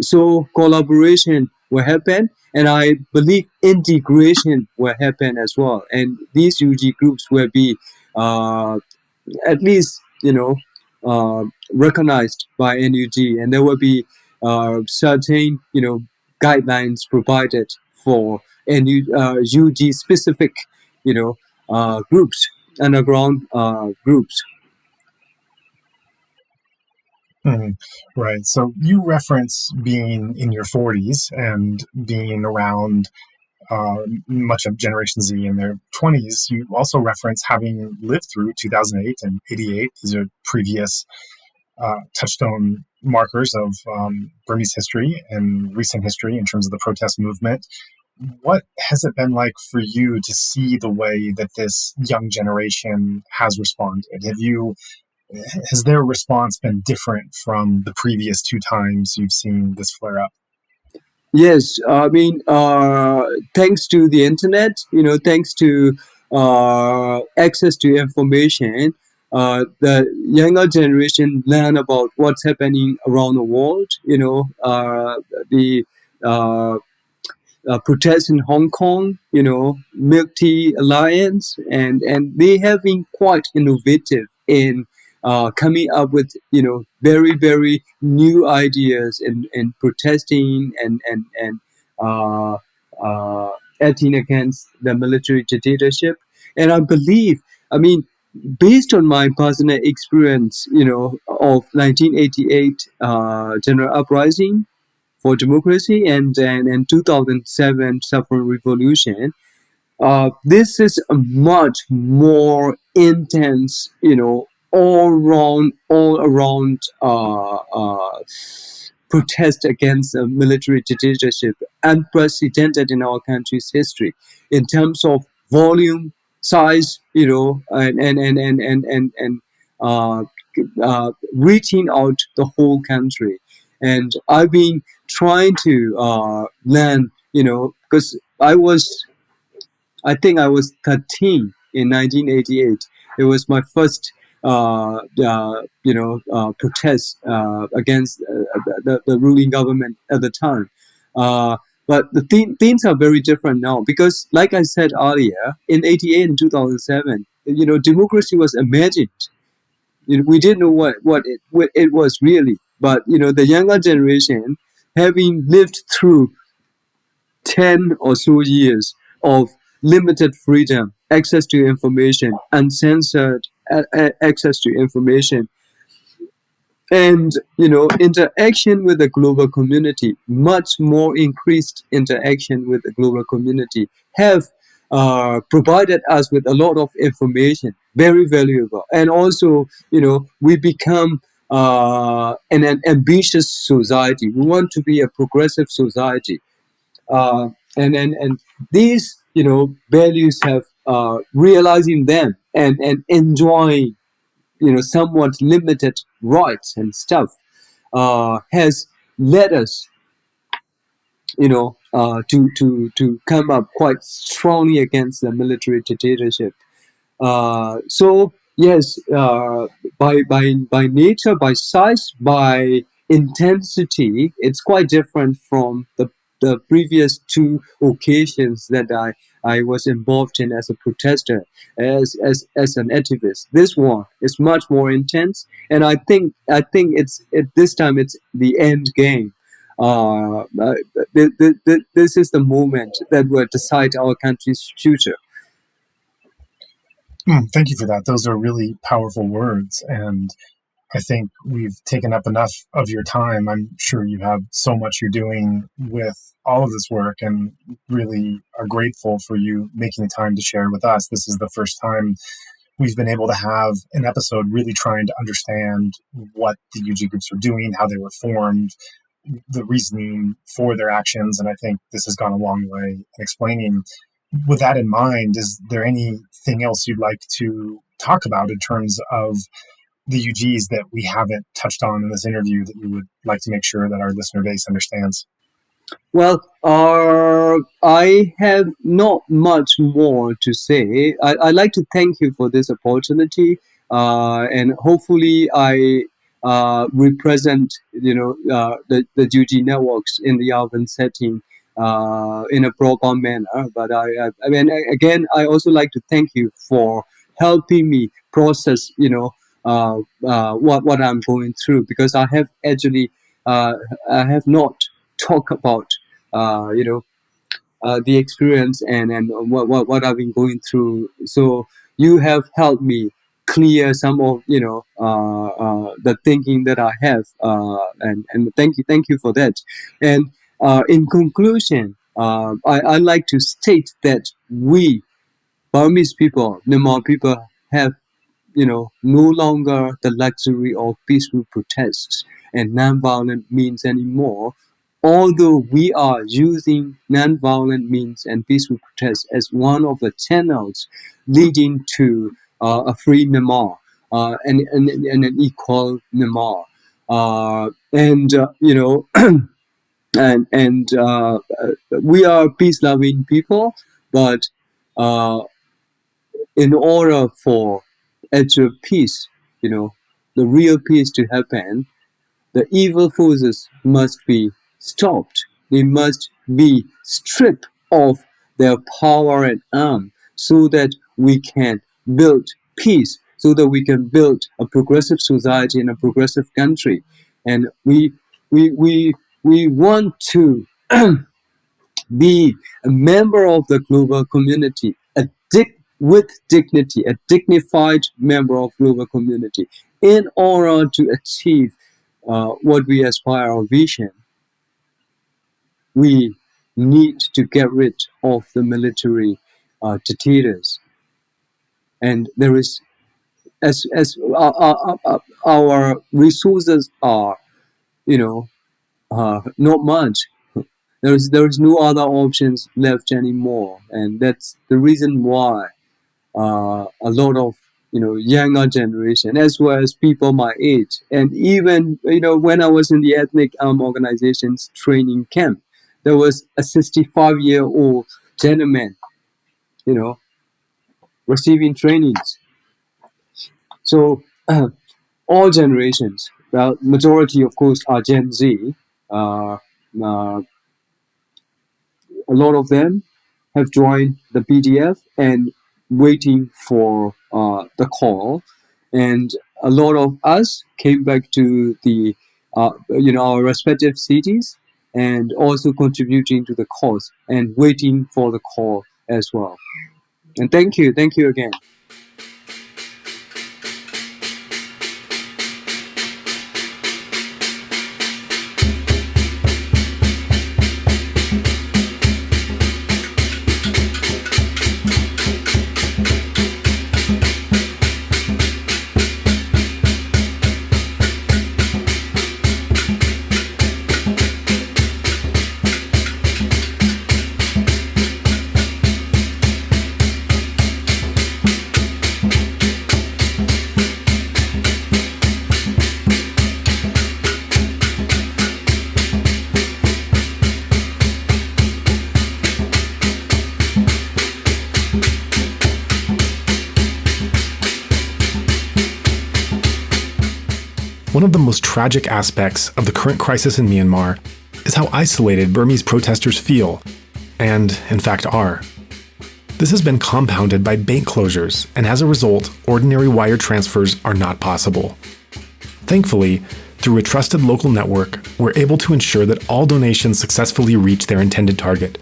So collaboration will happen, and I believe integration will happen as well. And these UG groups will be at least, recognized by NUG, and there will be certain, guidelines provided for UG specific, groups, underground groups. Right. So you reference being in your 40s and being around much of Generation Z in their 20s. You also reference having lived through 2008 and 88. These are previous touchstone markers of Burmese history and recent history in terms of the protest movement. What has it been like for you to see the way that this young generation has responded? Has their response been different from the previous two times you've seen this flare up? Yes, I mean, thanks to the internet, thanks to access to information, the younger generation learn about what's happening around the world. The uh, protests in Hong Kong, Milk Tea Alliance, and they have been quite innovative in coming up with very very new ideas in protesting and uh, uh, acting against the military dictatorship. And I believe, I mean, based on my personal experience, of 1988 general uprising for democracy and 2007 saffron revolution, this is a much more intense, all around protest against the military dictatorship, unprecedented in our country's history in terms of volume, size, and reaching out the whole country. And I've been trying to learn, because I think I was 13 in 1988. It was my first, protest against the ruling government at the time. But the things are very different now because, like I said earlier, in 88 and 2007, democracy was imagined. We didn't know what it was really. But, the younger generation, having lived through 10 or so years of limited freedom, access to information, uncensored access to information, and interaction with the global community, much more increased interaction with the global community, have provided us with a lot of information, very valuable. And also, we become an ambitious society. We want to be a progressive society, and these values have realizing them and enjoying somewhat limited rights and stuff has led us to come up quite strongly against the military dictatorship. So yes, by nature, by size, by intensity, it's quite different from the previous two occasions that I was involved in as a protester, as an activist. This one is much more intense, and I think this time it's the end game. This is the moment that will decide our country's future. Thank you for that. Those are really powerful words. And I think we've taken up enough of your time. I'm sure you have so much you're doing with all of this work and really are grateful for you making the time to share with us. This is the first time we've been able to have an episode really trying to understand what the UG groups are doing, how they were formed, the reasoning for their actions. And I think this has gone a long way in explaining. With that in mind, is there anything else you'd like to talk about in terms of the UGs that we haven't touched on in this interview that you would like to make sure that our listener base understands? Well, I have not much more to say. I'd like to thank you for this opportunity, and hopefully I represent, the UG networks in the urban setting in a proper manner. But I mean, again, I also like to thank you for helping me process, what I'm going through, because I have actually I have not talked about the experience and what I've been going through. So you have helped me clear some of the thinking that I have, and thank you for that. And in conclusion, I like to state that we Burmese people, Myanmar people, have no longer the luxury of peaceful protests and nonviolent means anymore. although we are using nonviolent means and peaceful protest as one of the channels leading to a free Myanmar and an equal Myanmar, and we are peace-loving people, but in order for actual peace, the real peace to happen, the evil forces must be stopped. They must be stripped of their power and arm so that we can build peace, so that we can build a progressive society and a progressive country. And we want to be a member of the global community, with dignity, a dignified member of global community, in order to achieve what we aspire our vision. We need to get rid of the military dictators, and there is, as our resources are, not much. There is no other options left anymore, and that's the reason why a lot of younger generation, as well as people my age, and even when I was in the ethnic organizations training camp, there was a 65-year-old gentleman, receiving trainings. So all generations, well, majority of course are Gen Z. A lot of them have joined the PDF and waiting for the call, and a lot of us came back to the our respective cities and also contributing to the cause and waiting for the call as well. And thank you again. One of the most tragic aspects of the current crisis in Myanmar is how isolated Burmese protesters feel, and, in fact, are. This has been compounded by bank closures, and as a result, ordinary wire transfers are not possible. Thankfully, through a trusted local network, we're able to ensure that all donations successfully reach their intended target.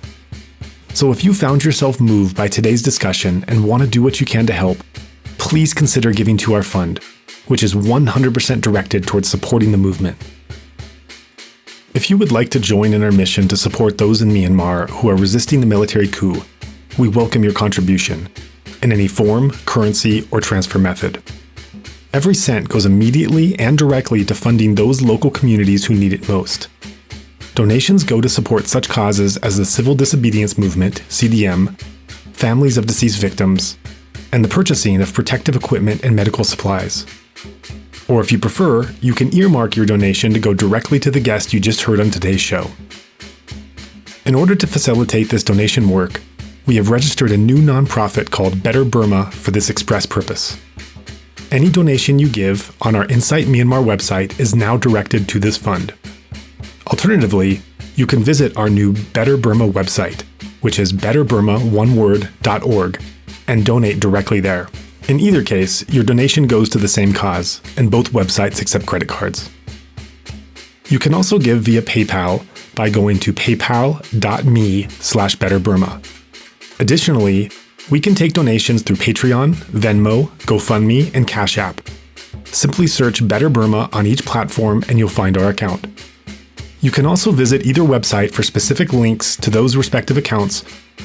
So if you found yourself moved by today's discussion and want to do what you can to help, please consider giving to our fund, which is 100% directed towards supporting the movement. If you would like to join in our mission to support those in Myanmar who are resisting the military coup, we welcome your contribution, in any form, currency, or transfer method. Every cent goes immediately and directly to funding those local communities who need it most. Donations go to support such causes as the Civil Disobedience Movement, CDM, families of deceased victims, and the purchasing of protective equipment and medical supplies. Or if you prefer, you can earmark your donation to go directly to the guest you just heard on today's show. In order to facilitate this donation work, we have registered a new nonprofit called Better Burma for this express purpose. Any donation you give on our Insight Myanmar website is now directed to this fund. Alternatively, you can visit our new Better Burma website, which is betterburma.org, and donate directly there. In either case, your donation goes to the same cause, and both websites accept credit cards. You can also give via PayPal by going to paypal.me/betterburma. Additionally, we can take donations through Patreon, Venmo, GoFundMe, and Cash App. Simply search Better Burma on each platform and you'll find our account. You can also visit either website for specific links to those respective accounts,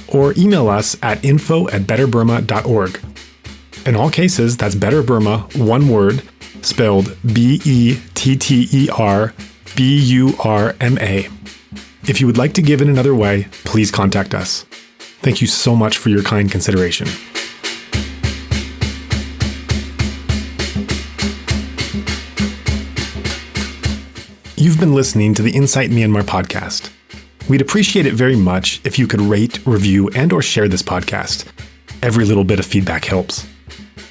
or email us at info@betterburma.org. In all cases, that's Better Burma, one word, spelled BETTERBURMA. If you would like to give in another way, please contact us. Thank you so much for your kind consideration. You've been listening to the Insight Myanmar podcast. We'd appreciate it very much if you could rate, review, and/or share this podcast. Every little bit of feedback helps.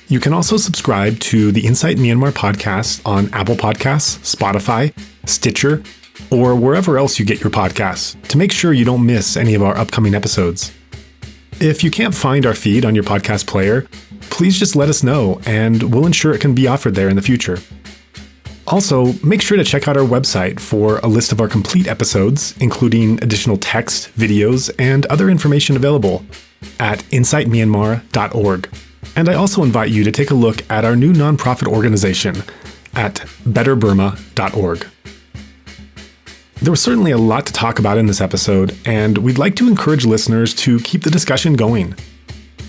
You can also subscribe to the Insight Myanmar podcast on Apple Podcasts, Spotify, Stitcher, or wherever else you get your podcasts to make sure you don't miss any of our upcoming episodes. If you can't find our feed on your podcast player, please just let us know and we'll ensure it can be offered there in the future. Also, make sure to check out our website for a list of our complete episodes, including additional text, videos, and other information available at insightmyanmar.org. And I also invite you to take a look at our new nonprofit organization at betterburma.org. There was certainly a lot to talk about in this episode, and we'd like to encourage listeners to keep the discussion going.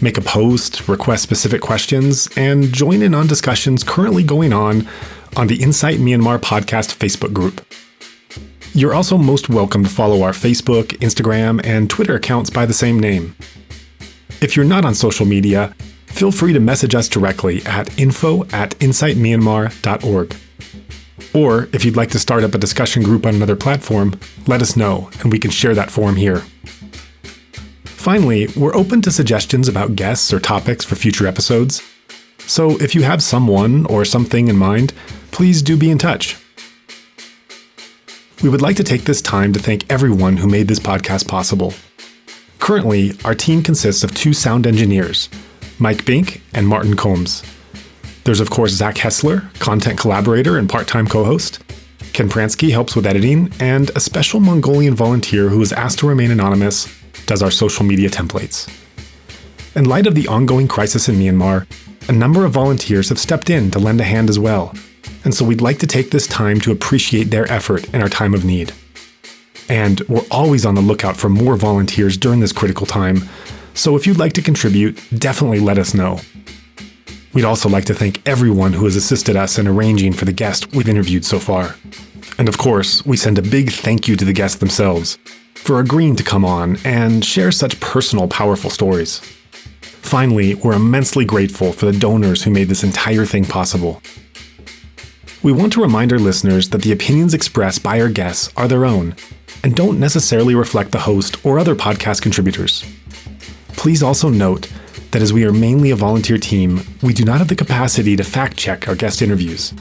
Make a post, request specific questions, and join in on discussions currently going on the Insight Myanmar podcast Facebook group. You're also most welcome to follow our Facebook, Instagram, and Twitter accounts by the same name. If you're not on social media, feel free to message us directly at info@insightmyanmar.org. Or if you'd like to start up a discussion group on another platform, let us know and we can share that forum here. Finally, we're open to suggestions about guests or topics for future episodes. So if you have someone or something in mind, please do be in touch. We would like to take this time to thank everyone who made this podcast possible. Currently, our team consists of 2 sound engineers, Mike Bink and Martin Combs. There's of course Zach Hessler, content collaborator and part-time co-host. Ken Pransky helps with editing, and a special Mongolian volunteer who is asked to remain anonymous does our social media templates. In light of the ongoing crisis in Myanmar, a number of volunteers have stepped in to lend a hand as well, and so we'd like to take this time to appreciate their effort in our time of need. And we're always on the lookout for more volunteers during this critical time, so if you'd like to contribute, definitely let us know. We'd also like to thank everyone who has assisted us in arranging for the guests we've interviewed so far. And of course, we send a big thank you to the guests themselves for agreeing to come on and share such personal, powerful stories. Finally, we're immensely grateful for the donors who made this entire thing possible. We want to remind our listeners that the opinions expressed by our guests are their own and don't necessarily reflect the host or other podcast contributors. Please also note that as we are mainly a volunteer team, we do not have the capacity to fact-check our guest interviews.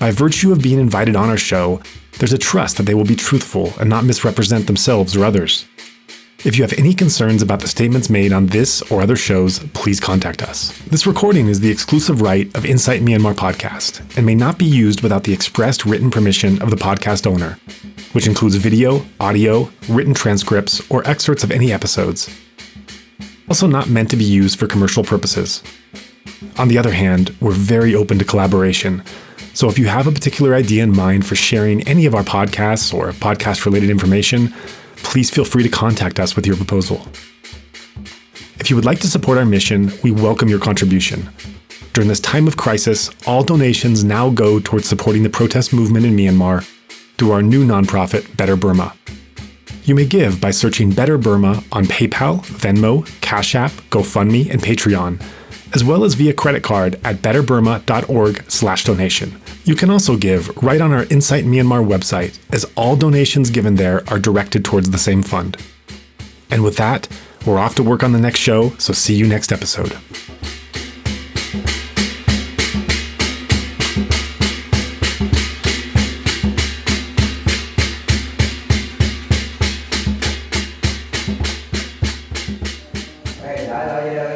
By virtue of being invited on our show, there's a trust that they will be truthful and not misrepresent themselves or others. If you have any concerns about the statements made on this or other shows, please contact us. This recording is the exclusive right of Insight Myanmar podcast and may not be used without the expressed written permission of the podcast owner, which includes video, audio, written transcripts, or excerpts of any episodes. Also not meant to be used for commercial purposes. On the other hand, we're very open to collaboration, so if you have a particular idea in mind for sharing any of our podcasts or podcast-related information, please feel free to contact us with your proposal. If you would like to support our mission, we welcome your contribution. During this time of crisis, all donations now go towards supporting the protest movement in Myanmar through our new nonprofit, Better Burma. You may give by searching Better Burma on PayPal, Venmo, Cash App, GoFundMe, and Patreon, as well as via credit card at betterburma.org/donation. You can also give right on our Insight Myanmar website, as all donations given there are directed towards the same fund. And with that, we're off to work on the next show, so see you next episode. Đây,